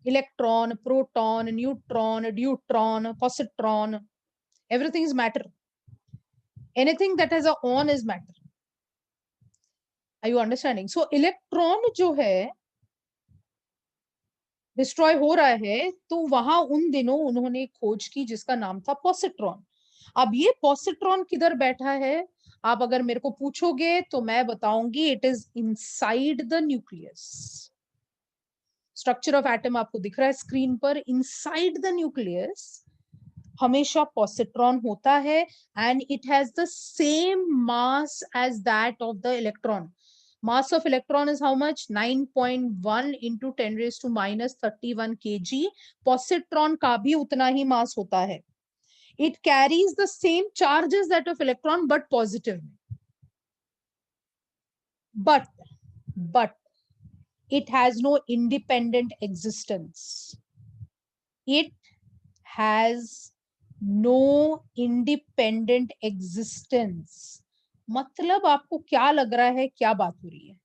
Electron, proton, neutron, deuteron, positron, everything is matter. Anything that has a on is matter. Are you understanding? So electron जो है डिस्ट्रॉय हो रहा है, तो वहां उन दिनों उन्होंने खोज की जिसका नाम था पॉसिट्रॉन. अब ये पॉसिट्रॉन किधर बैठा है, आप अगर मेरे को पूछोगे तो मैं बताऊंगी it is inside the nucleus. Structure of atom आपको दिख रहा है स्क्रीन पर. इनसाइड द न्यूक्लियस हमेशा पॉसिट्रॉन होता है, and it has the same mass as that of the electron. Mass of electron is how much? 9.1 into 10 raised to minus 31 kg. Positron का भी उतना ही मास होता है. It carries the same charge as that of electron, but positive. But it has no independent existence. It has no independent existence. मतलब आपको क्या लग रहा है, क्या बात हो रही है?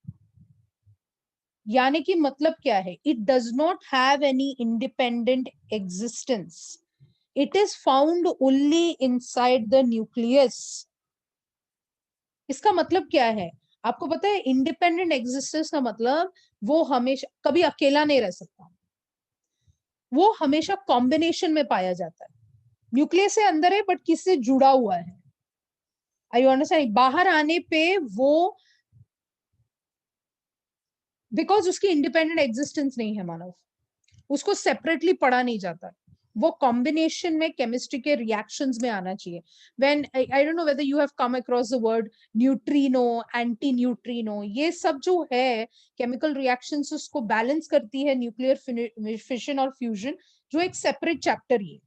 यानी कि मतलब क्या है? It does not have any independent existence. It is found only inside the nucleus. इसका मतलब क्या है आपको पता है? इंडिपेंडेंट एग्जिस्टेंस का मतलब वो हमेशा कभी अकेला नहीं रह सकता. वो हमेशा कॉम्बिनेशन में पाया जाता है. न्यूक्लियस से अंदर है बट किससे जुड़ा हुआ है. आई यू अंडरस्टैंड? बाहर आने पे वो, बिकॉज उसकी इंडिपेंडेंट एग्जिस्टेंस नहीं है मानव, उसको सेपरेटली पढ़ा नहीं जाता. वो कॉम्बिनेशन में केमिस्ट्री के रिएक्शंस में आना चाहिए. When I don't know whether you have come across the word neutrino, anti neutrino, ये सब जो है केमिकल रिएक्शंस उसको बैलेंस करती है न्यूक्लियर फिशन और फ्यूजन, जो एक सेपरेट चैप्टर ही है.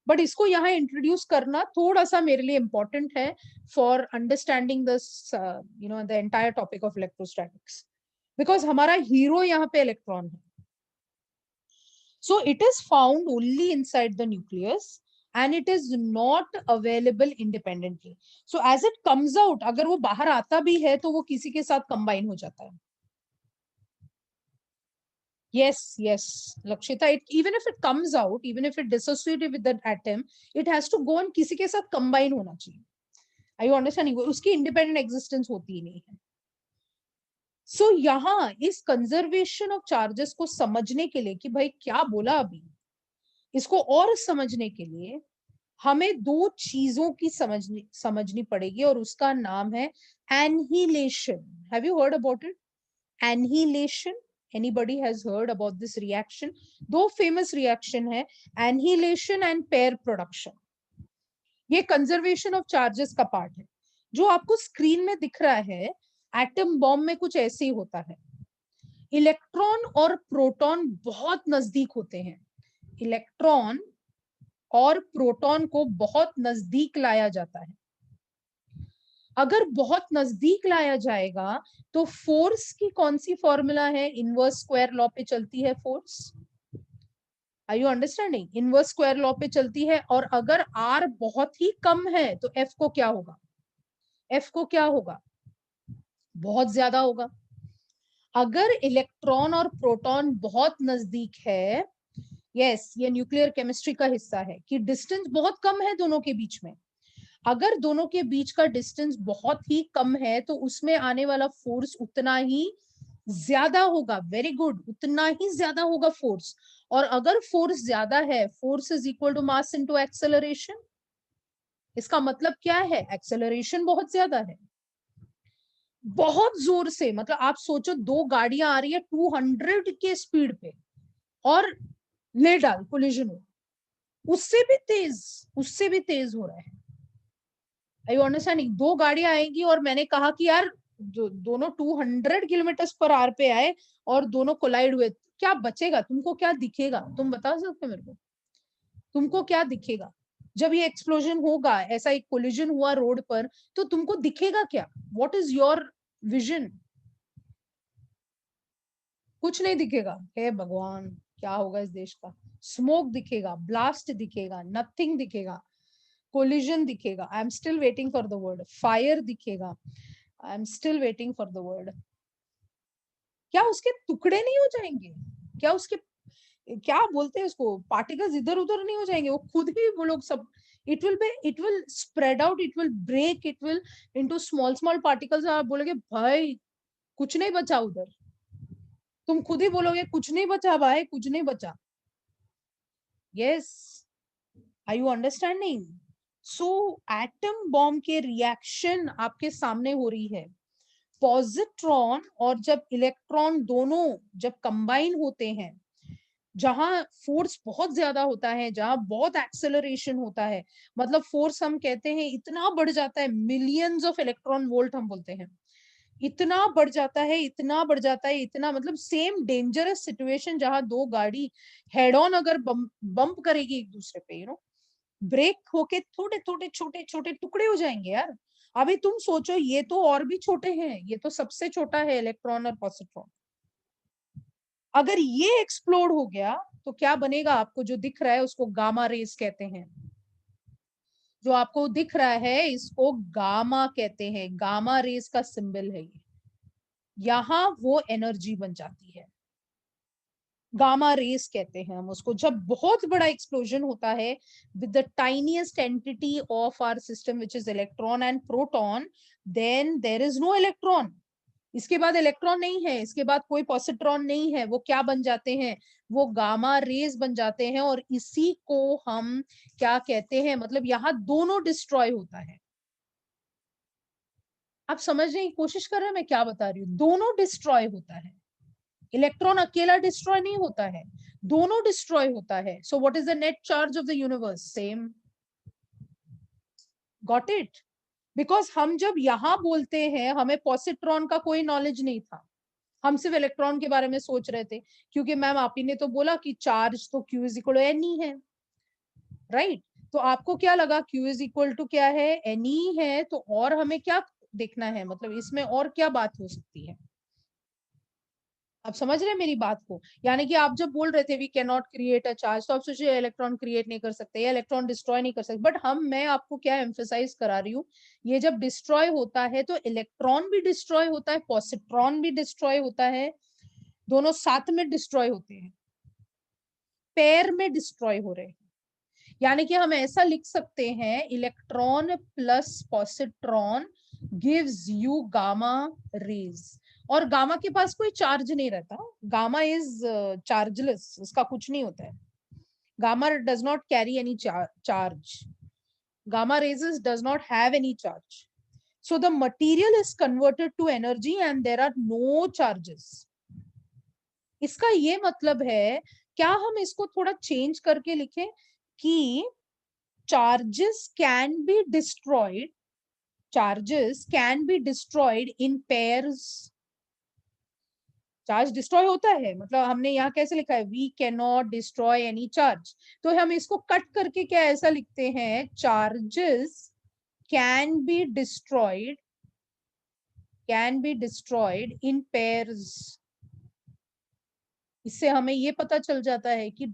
बट इसको यहाँ इंट्रोड्यूस करना थोड़ा सा मेरे लिए इंपॉर्टेंट है for understanding this the entire topic of electrostatics, because हमारा हीरो यहाँ पे इलेक्ट्रॉन है. So it is found only inside the nucleus and it is not available independently. So as it comes out, अगर वो बाहर आता भी है तो वो किसी के साथ combine हो जाता है. Yes, yes, Lakshita. Even if it comes out, even if it dissociates with that atom, it has to go and किसी के साथ combine होना चाहिए. Are you understanding? उसकी independent existence होती ही नहीं है. So यहाँ इस conservation of charges को समझने के लिए कि भाई क्या बोला अभी, इसको और समझने के लिए हमें दो चीजों की समझनी पड़ेगी और उसका नाम है annihilation. Have you heard about it? Annihilation. Anybody has heard about this reaction? दो famous reaction है, annihilation and pair production. ये कंजर्वेशन ऑफ चार्जेस का पार्ट है. जो आपको स्क्रीन में दिख रहा है, एटम बॉम्ब में कुछ ऐसे ही होता है. इलेक्ट्रॉन और प्रोटॉन बहुत नजदीक होते हैं. इलेक्ट्रॉन और प्रोटॉन को बहुत नजदीक लाया जाता है. अगर बहुत नजदीक लाया जाएगा तो फोर्स की कौन सी फॉर्मूला है? इनवर्स स्क्वायर लॉ पे चलती है force. Are you understanding? Inverse square law पे चलती है. और अगर आर बहुत ही कम है तो एफ को क्या होगा? एफ को क्या होगा? बहुत ज्यादा होगा. अगर इलेक्ट्रॉन और प्रोटॉन बहुत नजदीक है, यस, ये न्यूक्लियर केमिस्ट्री का हिस्सा है कि डिस्टेंस बहुत कम है दोनों के बीच में. अगर दोनों के बीच का डिस्टेंस बहुत ही कम है तो उसमें आने वाला फोर्स उतना ही ज्यादा होगा. वेरी गुड, उतना ही ज्यादा होगा फोर्स. और अगर फोर्स ज्यादा है, force is equal to mass into acceleration. इसका मतलब क्या है? एक्सेलरेशन बहुत ज्यादा है, बहुत जोर से. मतलब आप सोचो दो गाड़ियां आ रही है 200 के स्पीड पे और ले डाल कोलिजन हो, उससे भी तेज हो रहा है. आई अंडरस्टैंडिंग? दो गाड़ियां आएंगी और मैंने कहा कि यार दोनों 200 किलोमीटर पर आवर पे आए और दोनों कोलाइड हुए, क्या बचेगा? तुमको क्या दिखेगा? तुम बता सकते हो मेरे को? तुमको क्या दिखेगा जब ये एक्सप्लोजन होगा? ऐसा एक कोलिजन हुआ रोड पर तो तुमको दिखेगा क्या? What is your vision? कुछ नहीं दिखेगा. हे भगवान, क्या होगा इस देश का? स्मोक दिखेगा, ब्लास्ट दिखेगा, नथिंग दिखेगा, कोलिजन दिखेगा. I am still waiting for the word. Fire दिखेगा. I am still waiting for the word. क्या उसके टुकड़े नहीं हो जाएंगे? क्या उसके, क्या बोलते हैं उसको, पार्टिकल्स इधर उधर नहीं हो जाएंगे? वो खुद ही वो लोग सब, it will spread out, it will break, it will into small small particles. आप बोलोगे भाई कुछ नहीं बचा उधर. तुम खुद ही बोलोगे कुछ नहीं बचा भाई, कुछ नहीं बचा. Yes, are you understanding? So atom bomb के रिएक्शन आपके सामने हो रही है. पॉजिट्रॉन और जब इलेक्ट्रॉन दोनों जब कंबाइन होते हैं, जहां फोर्स बहुत ज्यादा होता है, जहां बहुत एक्सेलरेशन होता है, मतलब फोर्स हम कहते हैं इतना बढ़ जाता है, मिलियंस ऑफ इलेक्ट्रॉन वोल्ट हम बोलते हैं, इतना बढ़ जाता है, इतना बढ़ जाता है, इतना, मतलब सेम डेंजरस सिचुएशन जहां दो गाड़ी हेड ऑन अगर बम्प करेगी एक दूसरे पे, ब्रेक होके थोड़े थोड़े छोटे छोटे टुकड़े हो जाएंगे यार. अभी तुम सोचो, ये तो और भी छोटे हैं, ये तो सबसे छोटा है इलेक्ट्रॉन और पॉजिट्रॉन. अगर ये एक्सप्लोड हो गया तो क्या बनेगा? आपको जो दिख रहा है उसको गामा रेस कहते हैं. जो आपको दिख रहा है इसको गामा कहते हैं. गामा रेस का सिंबल है ये. यहां वो एनर्जी बन जाती है, गामा रेस कहते हैं हम उसको. जब बहुत बड़ा एक्सप्लोजन होता है with the tiniest entity of our system which is electron and proton, then there is no electron. इसके बाद इलेक्ट्रॉन नहीं है, इसके बाद कोई पॉजिट्रॉन नहीं है. वो क्या बन जाते हैं? वो गामा रेज बन जाते हैं. और इसी को हम क्या कहते हैं? मतलब यहाँ दोनों डिस्ट्रॉय होता है. आप समझने की कोशिश कर रहे हैं मैं क्या बता रही हूँ? दोनों डिस्ट्रॉय होता है. इलेक्ट्रॉन अकेला डिस्ट्रॉय नहीं होता है, दोनों डिस्ट्रॉय होता है. So what is the net charge of the universe? Same. Got it? Because हम जब यहां बोलते हैं, हमें पॉजिट्रॉन का कोई नॉलेज नहीं था, हम सिर्फ इलेक्ट्रॉन के बारे में सोच रहे थे, क्योंकि मैम आप ही ने तो बोला कि चार्ज तो Q is equal to N E है, राइट? तो आपको क्या लगा? Q इज इक्वल टू क्या है? एन ई है. तो और हमें क्या देखना है, मतलब इसमें और क्या बात हो सकती है? आप समझ रहे हैं मेरी बात को? यानी कि आप जब बोल रहे थे we can not create a charge, तो आप सोचिए इलेक्ट्रॉन क्रिएट नहीं कर सकते या इलेक्ट्रॉन डिस्ट्रॉय नहीं कर सकते, बट मैं आपको क्या एम्फेसाइज करा रही हूँ, ये जब डिस्ट्रॉय होता है तो इलेक्ट्रॉन भी डिस्ट्रॉय होता है, पॉजिट्रॉन भी डिस्ट्रॉय होता है, दोनों साथ में डिस्ट्रॉय होते हैं, पेयर में डिस्ट्रॉय हो रहे हैं। यानी कि हम ऐसा लिख सकते हैं, electron plus positron gives you gamma rays. और गामा के पास कोई चार्ज नहीं रहता, गामा इज चार्जलेस, उसका कुछ नहीं होता है, gamma does not carry any charge, gamma rays does not have any charge, so the material is converted to energy and there are no charges. इसका ये मतलब है, क्या हम इसको थोड़ा चेंज करके लिखें कि charges can be destroyed, charges can be destroyed in pairs. Charge destroy होता है, मतलब हमने यहाँ कैसे लिखा है, we can not destroy any charge, तो हम इसको कट करके क्या ऐसा लिखते हैं, charges can be destroyed, can be destroyed in pairs. इससे हमें ये पता चल जाता है कि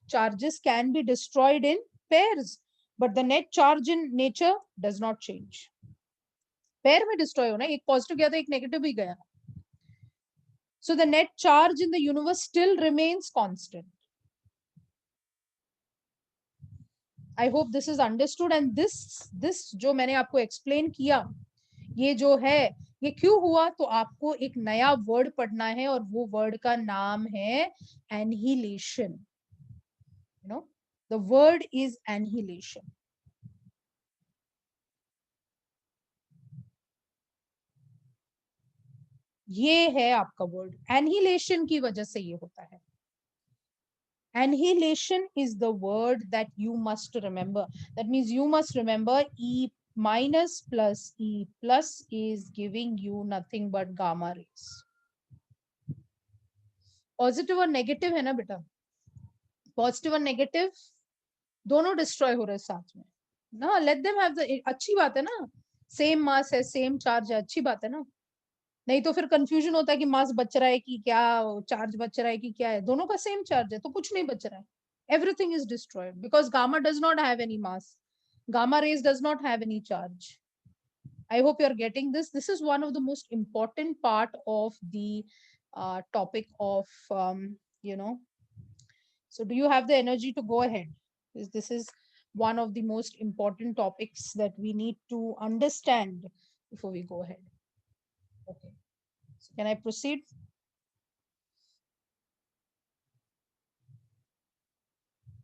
charges can be destroyed in pairs, but the net charge in nature does not change. Pair में डिस्ट्रॉय होना, एक पॉजिटिव गया था एक नेगेटिव भी गया, so the net charge in the universe still remains constant. I hope this is understood, and this जो मैंने आपको explain किया, ये जो है ये क्यों हुआ, तो आपको एक नया वर्ड पढ़ना है और वो वर्ड का नाम है annihilation. You know, the word is annihilation. ये है आपका वर्ड, annihilation की वजह से ये होता है। Annihilation is the word that you must remember. That means you must remember E minus plus E plus is giving you nothing but gamma rays. Positive और नेगेटिव है ना बेटा, पॉजिटिव और नेगेटिव दोनों डिस्ट्रॉय हो रहे हैं साथ में ना, लेट देम हैव द, अच्छी बात है ना, सेम मास है सेम चार्ज है, अच्छी बात है ना, नहीं तो फिर कंफ्यूजन होता है कि मास बच रहा है कि क्या, चार्ज बच रहा है कि क्या है, दोनों का सेम चार्ज है तो कुछ नहीं बच रहा है, everything is destroyed because gamma does not have any mass, gamma rays does not have any charge. I hope you are getting this. This is one of the most important part of the topic of you know, so do you have the energy to go ahead? This is one of the most important topics that we need to understand before we go ahead. Okay, so can I proceed?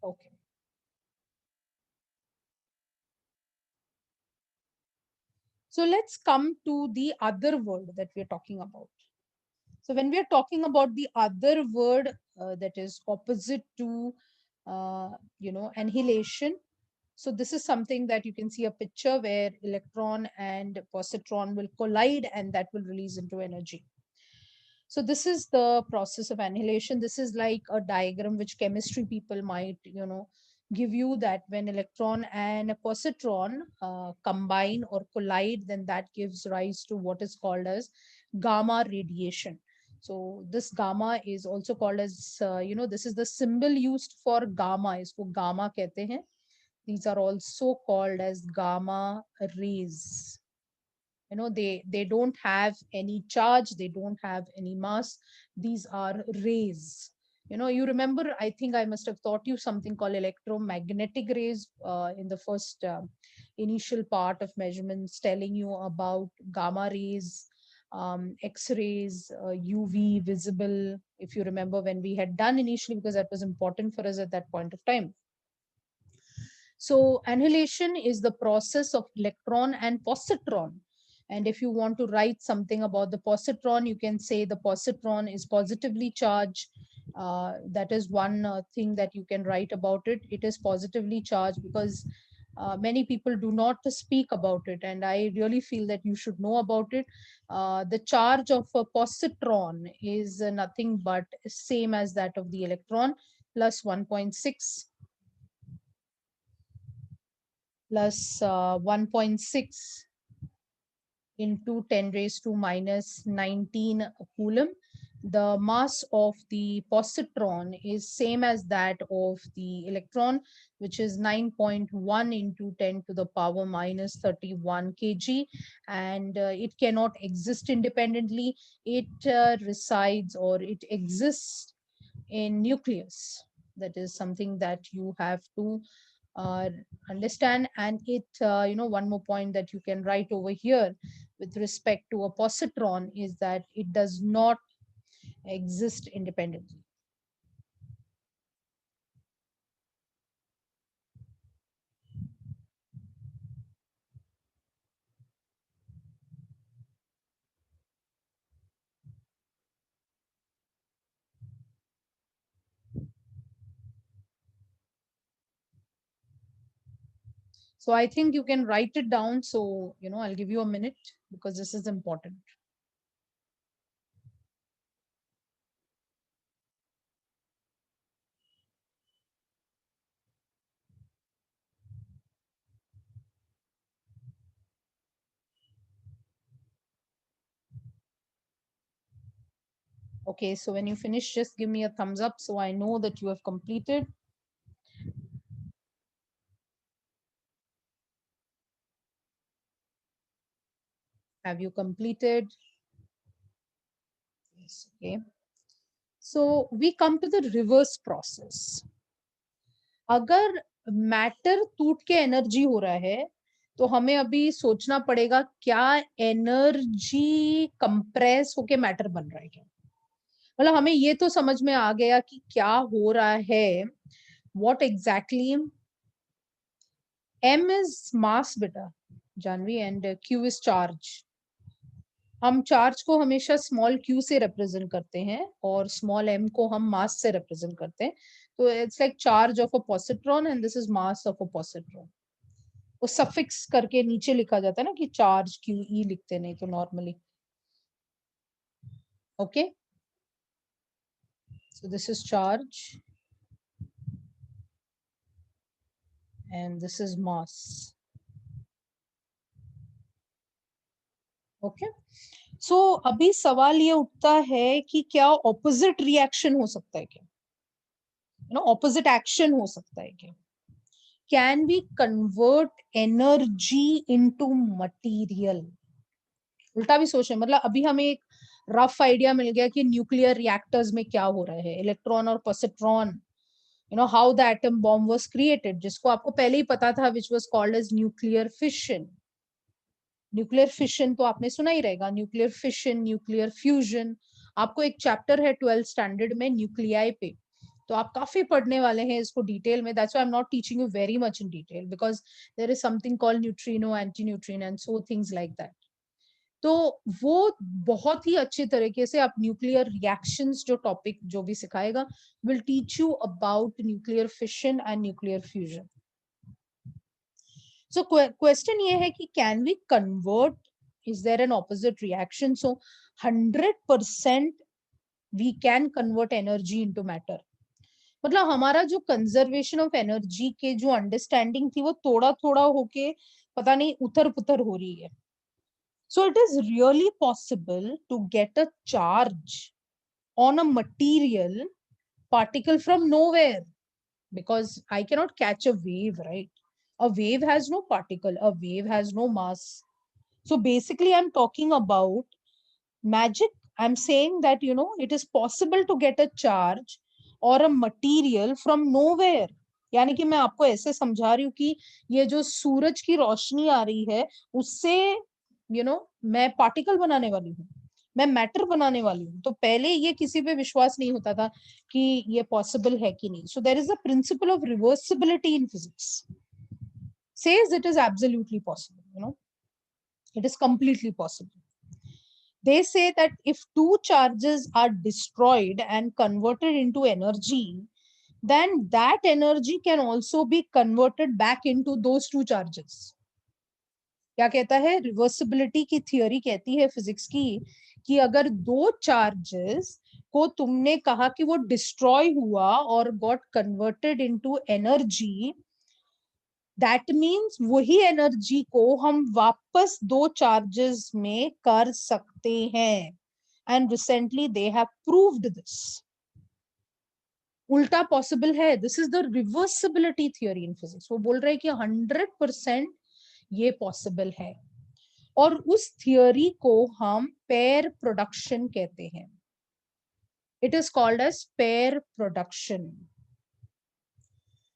Okay. So let's come to the other word that we are talking about. So when we are talking about the other word that is opposite to, annihilation. So this is something that you can see a picture where electron and positron will collide and that will release into energy. So this is the process of annihilation. This is like a diagram which chemistry people might, give you, that when electron and a positron combine or collide, then that gives rise to what is called as gamma radiation. So this gamma is also called as, this is the symbol used for gamma, isko gamma kehte hain. These are also called as gamma rays. They don't have any charge, they don't have any mass, these are rays. You remember, I think I must have taught you something called electromagnetic rays in the first initial part of measurements, telling you about gamma rays, x-rays, uv visible, if you remember when we had done initially, because that was important for us at that point of time. So annihilation is the process of electron and positron. And if you want to write something about the positron, you can say the positron is positively charged. That is one thing that you can write about it. It is positively charged because many people do not speak about it. And I really feel that you should know about it. The charge of a positron is nothing but same as that of the electron, plus 1.6 plus 1.6 into 10 raised to minus 19 coulomb. the mass of the positron is same as that of the electron, which is 9.1 into 10 to the power minus 31 kg, and it cannot exist independently. It resides, or it exists in nucleus. That is something that you have to uh, understand. And it, one more point that you can write over here with respect to a positron is that it does not exist independently. So I think you can write it down. So, I'll give you a minute because this is important. Okay, so when you finish, just give me a thumbs up so I know that you have completed. Have you completed? Yes, okay. So we come to the reverse process. अगर matter टूट के energy हो रहा है तो हमें अभी सोचना पड़ेगा क्या एनर्जी कंप्रेस होके मैटर बन रहा है क्या. मतलब हमें ये तो समझ में आ गया कि क्या हो रहा है. What exactly? M is mass बेटा Janvi, and Q is charge. हम चार्ज को हमेशा स्मॉल q से रिप्रेजेंट करते हैं और स्मॉल m को हम मास से रिप्रेजेंट करते हैं. तो it's like charge of a positron and this is mass of a positron. वो सफिक्स करके नीचे लिखा जाता है ना कि चार्ज क्यू ई लिखते नहीं तो normally. Okay, so this is charge and this is mass. Okay, so अभी सवाल ये उठता है कि क्या ऑपोजिट रिएक्शन हो सकता है क्या, ऑपोजिट एक्शन हो सकता है क्या. Can we convert energy into material. उल्टा भी सोचें, मतलब अभी हमें एक रफ आइडिया मिल गया कि न्यूक्लियर रिएक्टर्स में क्या हो रहा है, इलेक्ट्रॉन और positron, how the atom bomb was created, जिसको आपको पहले ही पता था, which was called as nuclear fission. Nuclear fission तो आपने सुना ही रहेगा, न्यूक्लियर फिशन, न्यूक्लियर फ्यूजन. आपको एक चैप्टर है 12th स्टैंडर्ड में न्यूक्लियाई पे, तो आप काफी पढ़ने वाले हैं इसको डिटेल में. That's why I am not teaching you very much in detail because there is something called neutrino, anti neutrino and so things like that. तो वो बहुत ही अच्छी तरीके से आप न्यूक्लियर रिएक्शंस जो टॉपिक जो भी सिखाएगा will teach you about nuclear fission and nuclear fusion. So question ये है कि can we convert, is there an opposite reaction. So 100% we can convert energy into matter. मतलब हमारा जो कंजर्वेशन ऑफ एनर्जी के जो अंडरस्टैंडिंग थी वो थोड़ा थोड़ा होके पता नहीं उतर पुतर हो रही है. So it is really possible to get a charge on a material particle from nowhere, because I cannot catch a wave, right? A wave has no particle, a wave has no mass. So basically I'm talking about magic. I'm saying that, it is possible to get a charge or a material from nowhere. यानी कि मैं आपको ऐसे समझा रही हूँ कि ये जो सूरज की रोशनी आ रही है उससे मैं पार्टिकल बनाने वाली हूँ, मैं मैटर बनाने वाली हूँ. तो पहले ये किसी पे विश्वास नहीं होता था कि ये पॉसिबल है कि नहीं. So there is a principle of reversibility in physics, says it is absolutely possible, it is completely possible. They say that if two charges are destroyed and converted into energy, then that energy can also be converted back into those two charges. क्या कहता है, reversibility की theory कहती है physics की कि अगर दो चार्जेस को तुमने कहा कि वो डिस्ट्रॉय हुआ और got converted into energy, that means वही एनर्जी को हम वापस दो चार्जेस में कर सकते हैं. and recently they have proved this. उल्टा पॉसिबल है. This is the reversibility theory in physics. वो बोल रहे हैं कि 100% ये पॉसिबल है. और उस थियोरी को हम पेयर प्रोडक्शन कहते हैं. It is called as pair production.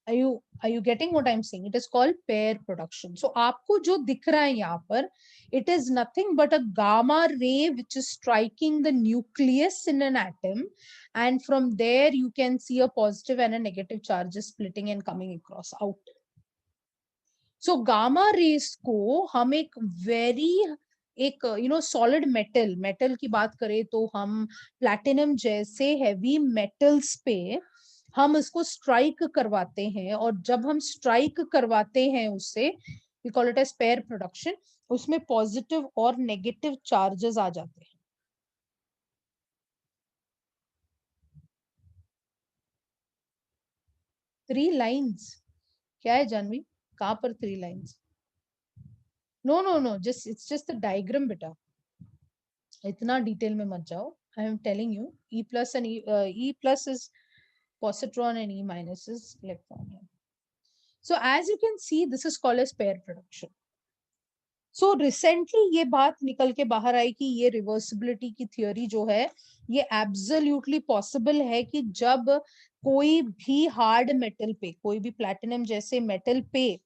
Are you getting what I'm saying? It is called pair production. So आपको जो दिख रहा है यहाँ पर, it is nothing but a gamma ray which is striking the nucleus in an atom, and from there you can see a positive and a negative charges splitting and coming across out. So gamma rays को हम एक solid metal की बात करें तो हम platinum जैसे heavy metals पे हम इसको स्ट्राइक करवाते हैं, और जब हम स्ट्राइक करवाते हैं उससे, we call it as pair production, उसमें पॉजिटिव और नेगेटिव चार्जेस आ जाते हैं. 3 लाइंस क्या है जानवी? कहां पर 3 lines? No, just it's just the diagram बेटा, इतना डिटेल में मत जाओ. I am telling you E plus and E plus is positron and E minus is electron. So as you can see, this is called as pair production. So recently ये बात निकल के बाहर आई कि ये रिवर्सिबिलिटी की थियोरी जो है ये एब्सोल्युटली पॉसिबल है कि जब कोई भी हार्ड मेटल पे, कोई भी प्लैटिनम जैसे मेटल पे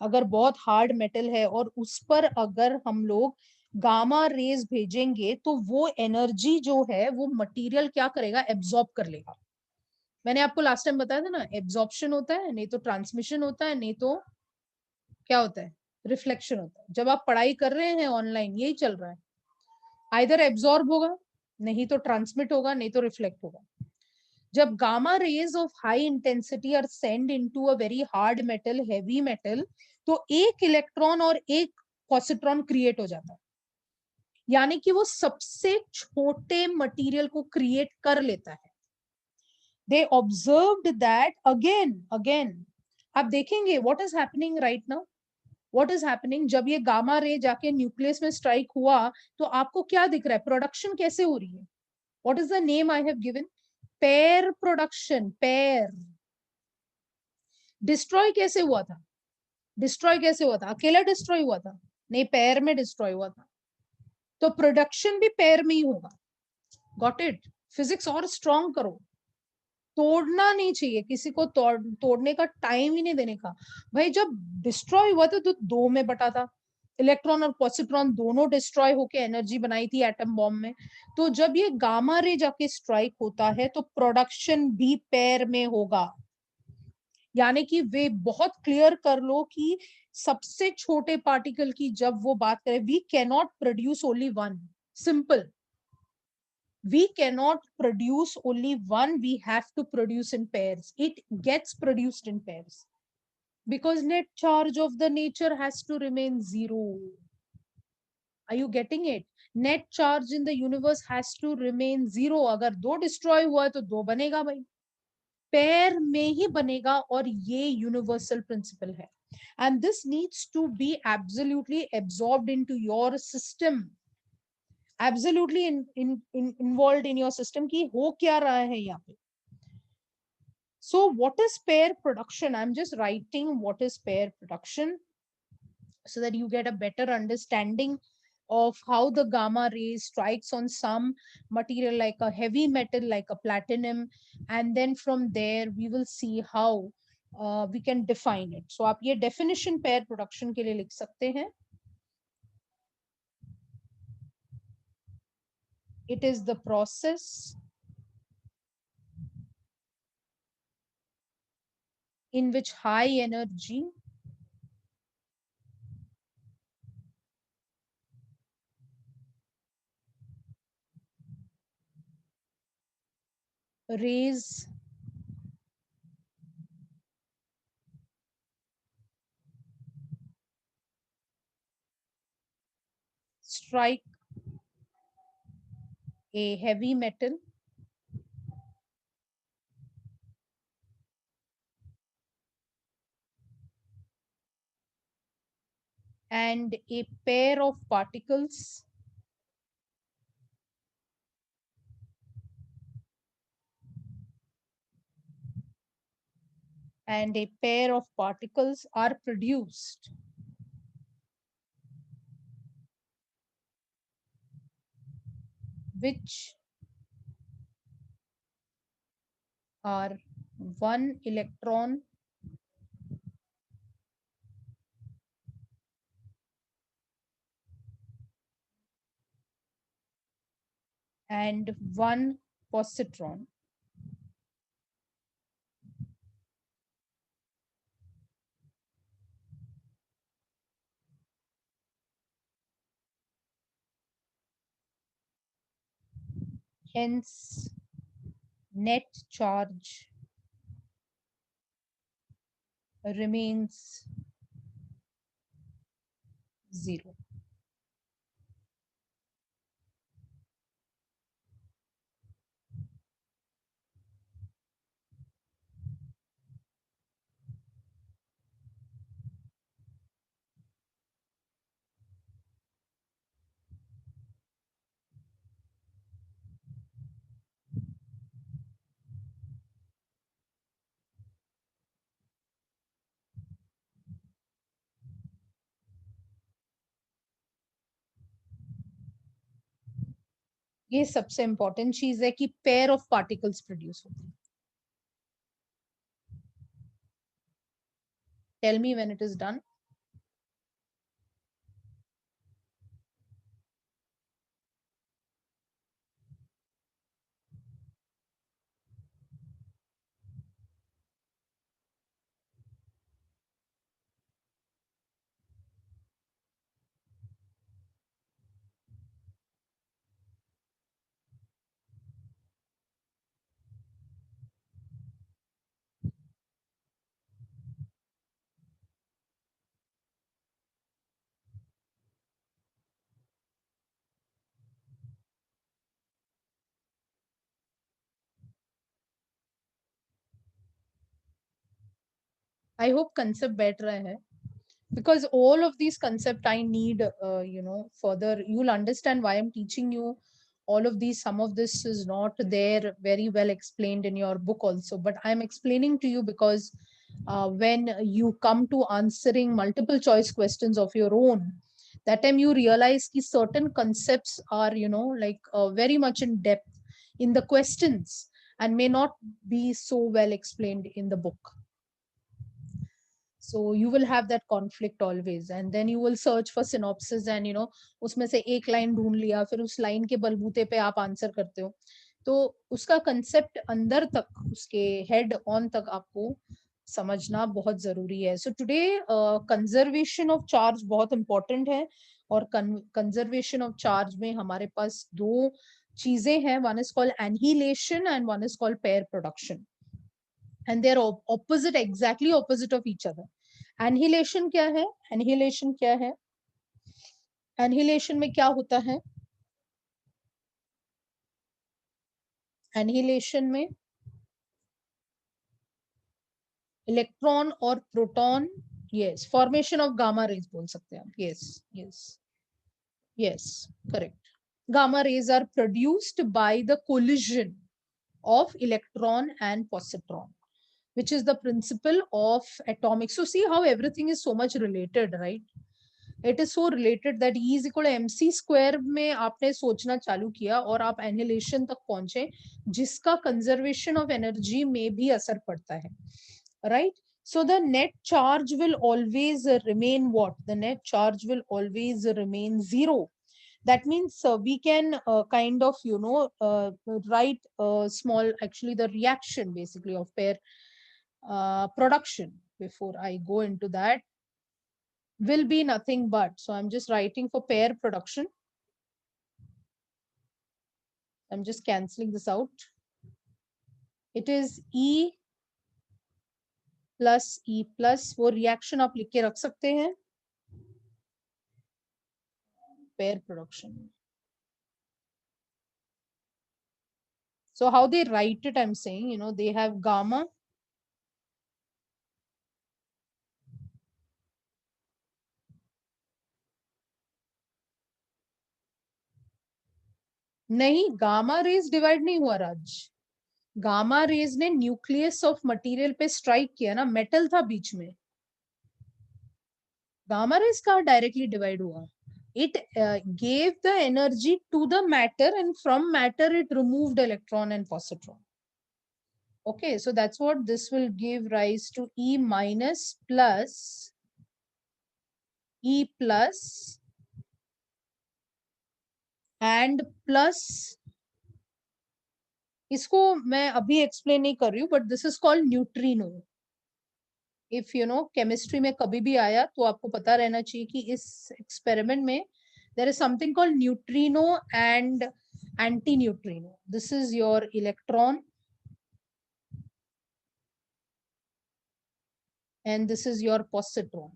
अगर बहुत हार्ड मेटल है और उस पर अगर हम लोग गामा रेज भेजेंगे तो वो एनर्जी जो है वो मटेरियल क्या करेगा, एब्जॉर्ब कर लेगा. मैंने आपको लास्ट टाइम बताया था ना, एब्जॉर्प्शन होता है, नहीं तो ट्रांसमिशन होता है, नहीं तो क्या होता है, रिफ्लेक्शन होता है. जब आप पढ़ाई कर रहे हैं ऑनलाइन यही चल रहा है, आइदर एब्जॉर्ब होगा, नहीं तो ट्रांसमिट होगा, नहीं तो रिफ्लेक्ट होगा. जब gamma rays of high intensity are send into a very hard metal, heavy metal, तो एक इलेक्ट्रॉन और एक पॉजिट्रॉन क्रिएट हो जाता है. यानी कि वो सबसे छोटे मटेरियल को क्रिएट कर लेता है. दे ऑब्जर्व्ड दैट अगेन. आप देखेंगे what is happening right now. What is happening, जब ये गामा रे जाके न्यूक्लियस में स्ट्राइक हुआ तो आपको क्या दिख रहा है, प्रोडक्शन कैसे हो रही है. What is the name I have given, pair production. Pair. Destroy कैसे हुआ था, डिस्ट्रॉय कैसे हुआ था, अकेला डिस्ट्रॉय हुआ था, नहीं, पेयर में डिस्ट्रॉय हुआ था. तो प्रोडक्शन भी पेयर में ही होगा. Got it. फिजिक्स और स्ट्रॉन्ग करो. तोड़ना नहीं चाहिए किसी को, तोड़ने का टाइम ही नहीं देने का. भाई जब डिस्ट्रॉय हुआ था तो 2 में बटा था, इलेक्ट्रॉन और पॉजिट्रॉन दोनों डिस्ट्रॉय होके एनर्जी बनाई थी एटम बॉम्ब में. तो जब ये गामा रे जाके स्ट्राइक होता है तो प्रोडक्शन भी पेयर में होगा. यानी कि वे बहुत क्लियर कर लो कि सबसे छोटे पार्टिकल की जब वो बात करें, we can not produce only one. Simple. We cannot produce only one, we have to produce in pairs. It gets produced in pairs because net charge of the nature has to remain 0. Are you getting it? Net charge in the universe has to remain 0. अगर 2 destroy हुआ तो 2 बनेगा भाई, pair में ही बनेगा. और ये universal principal है, and this needs to be absolutely absorbed into your system, absolutely involved in your system कि हो क्या रहा है यहाँ पे. So what is pair production? I'm just writing what is pair production so that you get a better understanding of how the gamma ray strikes on some material like a heavy metal like a platinum, and then from there we will see how we can define it. So आप ये definition pair production के लिए लिख सकते हैं. It is the process in which high energy rays strike a heavy metal and a pair of particles and a pair of particles are produced, which are one electron and one positron. Hence, net charge remains 0. ये सबसे important चीज है कि pair of particles produce होते हैं. Tell me when it is done. I hope concept बैठ रहा है, because all of these concept I need further. You'll understand why I'm teaching you all of these. Some of this is not there very well explained in your book also, but I'm explaining to you because when you come to answering multiple choice questions of your own, that time you realize that certain concepts are like very much in depth in the questions and may not be so well explained in the book. So you will have that conflict always, and then you will search for synopsis and उसमें से एक line ढूंढ लिया, फिर उस line के बलबूते पे आप आंसर करते हो. तो उसका कंसेप्ट अंदर तक, उसके हेड ऑन तक आपको समझना बहुत जरूरी है. So today conservation of charge बहुत इंपॉर्टेंट है, और कंजर्वेशन ऑफ चार्ज में हमारे पास दो चीजें हैं. One is called annihilation and one is called pair production, and they are opposite, exactly opposite of each other. Annihilation क्या है? एनहिलेशन क्या है? एनहिलेशन में क्या होता है? एनहिलेशन में इलेक्ट्रॉन और proton, yes, formation of gamma rays बोल सकते हैं आप. Yes, yes, yes, correct. Gamma rays are produced by the collision of electron and positron, which is the principle of atomic. So see how everything is so much related, right? It is so related that E is equal to mc square में आपने सोचना चालू किया और आप annihilation तक पहुंचे, जिसका कंजर्वेशन ऑफ एनर्जी में भी असर पड़ता है, right? So the net charge will always remain what? The net charge will always remain 0. That means we can kind of write small, actually the reaction basically of pair production. Before I go into that, will be nothing but, so I'm just writing for pair production. I'm just cancelling this out. It is E plus E plus, वो reaction आप लिख के रख सकते हैं, pair production. So how they write it, I'm saying, they have gamma नहीं, gamma rays divide नहीं हुआ राज. गामा रेज ने न्यूक्लियस ऑफ मटेरियल पे स्ट्राइक किया ना, मेटल था बीच में, गामा रेज कहाँ डायरेक्टली डिवाइड हुआ? It gave the energy to the matter, and from matter it removed electron and positron. Okay, so that's what this will give rise to E minus plus E plus and plus. इसको मैं अभी explain नहीं कर रही हूँ, but this is called neutrino. If you know chemistry में कभी भी आया तो आपको पता रहना चाहिए कि इस एक्सपेरिमेंट में there is something called neutrino and antineutrino. This is your electron and this is your positron.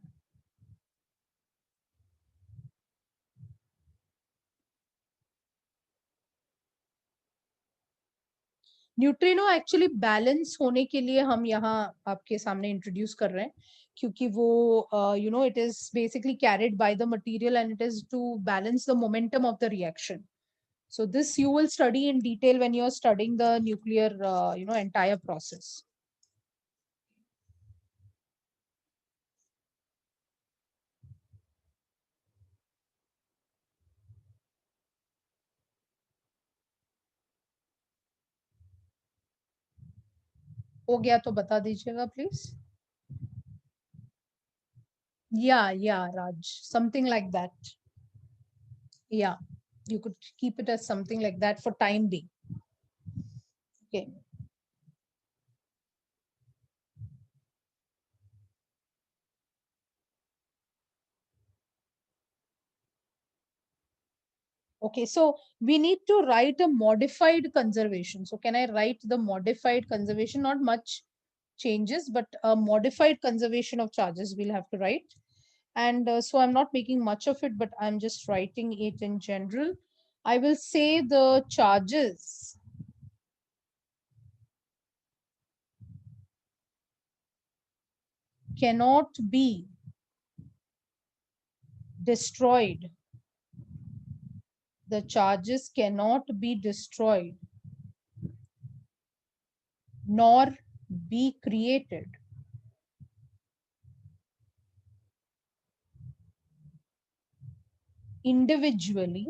Neutrino actually balance होने के लिए हम यहाँ आपके सामने इंट्रोड्यूस कर रहे हैं, क्योंकि वो you know it is basically carried by the material and it is to balance the momentum of the reaction. So this you will study in detail when you are studying the nuclear, entire process. हो गया तो बता दीजिएगा please. Yeah, Raj, something like that. Yeah, you could keep it as something like that for time being. Okay. Okay, so we need to write a modified conservation. So can I write the modified conservation? Not much changes, but a modified conservation of charges we'll have to write. And so I'm not making much of it, but I'm just writing it in general. I will say the charges cannot be destroyed. The charges cannot be destroyed nor be created individually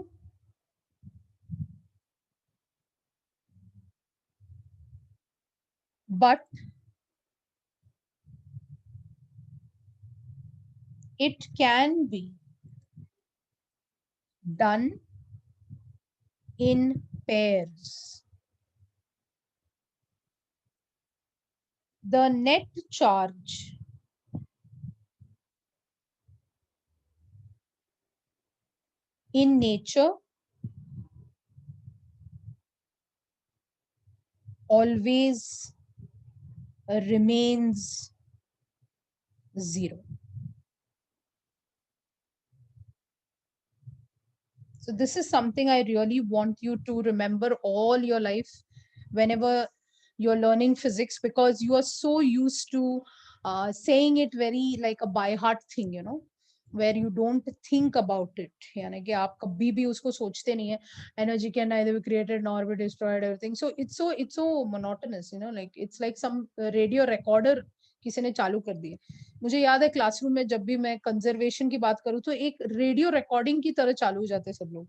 but it can be done in pairs. The net charge in nature always remains zero. So this is something I really want you to remember all your life whenever you're learning physics, because you are so used to saying it very like a by heart thing, where you don't think about it. यानी कि आप कभी भी उसको सोचते नहीं है. Energy can neither be created nor be destroyed, everything. So it's so monotonous, like it's like some radio recorder किसी ने चालू कर दिया. मुझे याद है क्लासरूम में जब भी मैं कंजर्वेशन की बात करूँ तो एक रेडियो रिकॉर्डिंग की तरह चालू हो जाते सब लोग.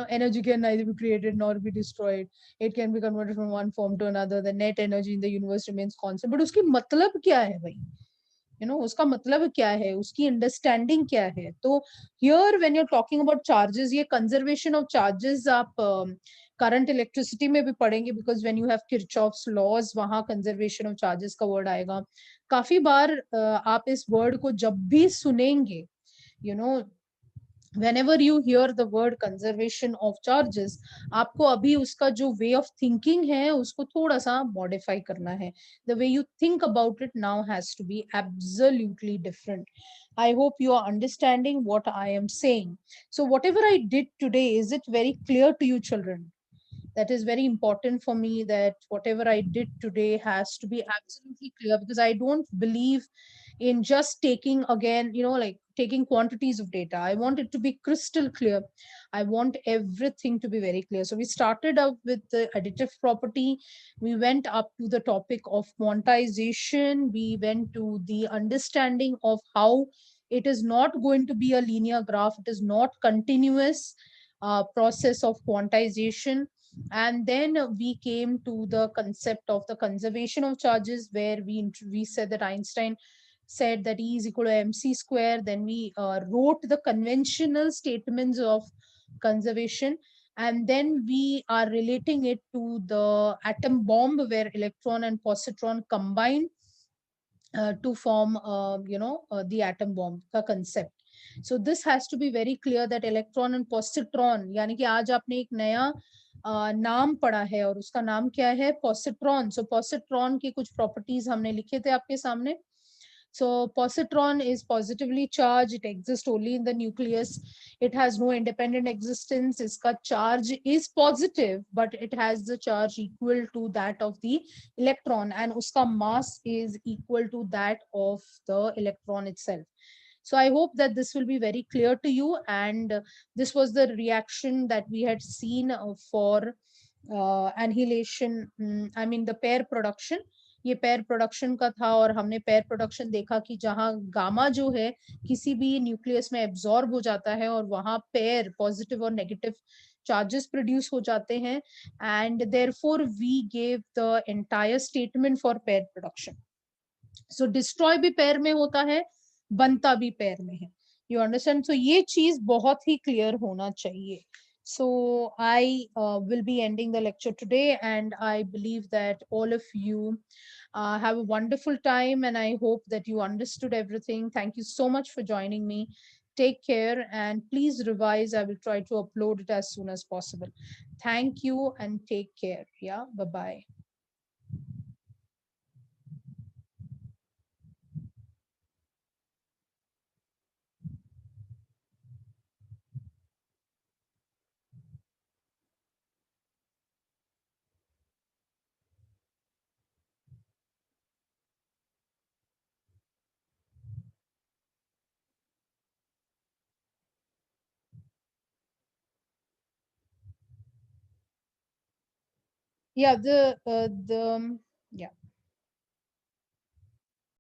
Energy can neither be created nor be destroyed. It can be converted from one form to another. The net energy in the universe remains constant. But उसकी मतलब क्या है भाई? उसका मतलब क्या है, उसकी अंडरस्टैंडिंग क्या है? तो here when you are talking about charges, ये कंजर्वेशन ऑफ चार्जेस आप करंट इलेक्ट्रिसिटी में भी पढ़ेंगे, because when you have Kirchhoff's laws, वहां कंजर्वेशन ऑफ चार्जेस का वर्ड आएगा. काफी बार आप इस वर्ड को जब भी सुनेंगे, you know whenever you hear the word conservation of charges, आपको अभी उसका जो way of thinking है उसको थोड़ा सा modify करना है. The way you think about it now has to be absolutely different. I hope you are understanding what I am saying. So whatever I did today, is it very clear to you, children? That is very important for me, that whatever I did today has to be absolutely clear, because I don't believe in just taking, again, like taking quantities of data. I want it to be crystal clear. I want everything to be very clear. So we started up with the additive property. We went up to the topic of quantization. We went to the understanding of how it is not going to be a linear graph. It is not continuous process of quantization. And then we came to the concept of the conservation of charges, where we said that Einstein said that E is equal to mc square. Then we wrote the conventional statements of conservation, and then we are relating it to the atom bomb, where electron and positron combine to form the atom bomb का concept. So this has to be very clear that electron and positron, यानी कि आज आपने एक नया नाम पढ़ा है और उसका नाम क्या है, positron. So positron की कुछ properties हमने लिखे थे आपके सामने. So positron is positively charged. It exists only in the nucleus. It has no independent existence. Its charge is positive, but it has the charge equal to that of the electron, and uska mass is equal to that of the electron itself. So I hope that this will be very clear to you. And this was the reaction that we had seen for annihilation. I mean the pair production. ये pair production का था, और हमने pair production देखा कि जहां gamma जो है किसी भी न्यूक्लियस में एब्जॉर्ब हो जाता है, और वहां पेयर पॉजिटिव और नेगेटिव चार्जेस प्रोड्यूस हो जाते हैं. And therefore we gave the entire statement for pair production. So destroy भी पेयर में होता है, बनता भी पेयर में है. You understand? सो ये चीज बहुत ही क्लियर होना चाहिए. So I will be ending the lecture today, and I believe that all of you have a wonderful time, and I hope that you understood everything. Thank you so much for joining me. Take care, and please revise. I will try to upload it as soon as possible. Thank you and take care. Yeah, bye bye. Yeah, the yeah.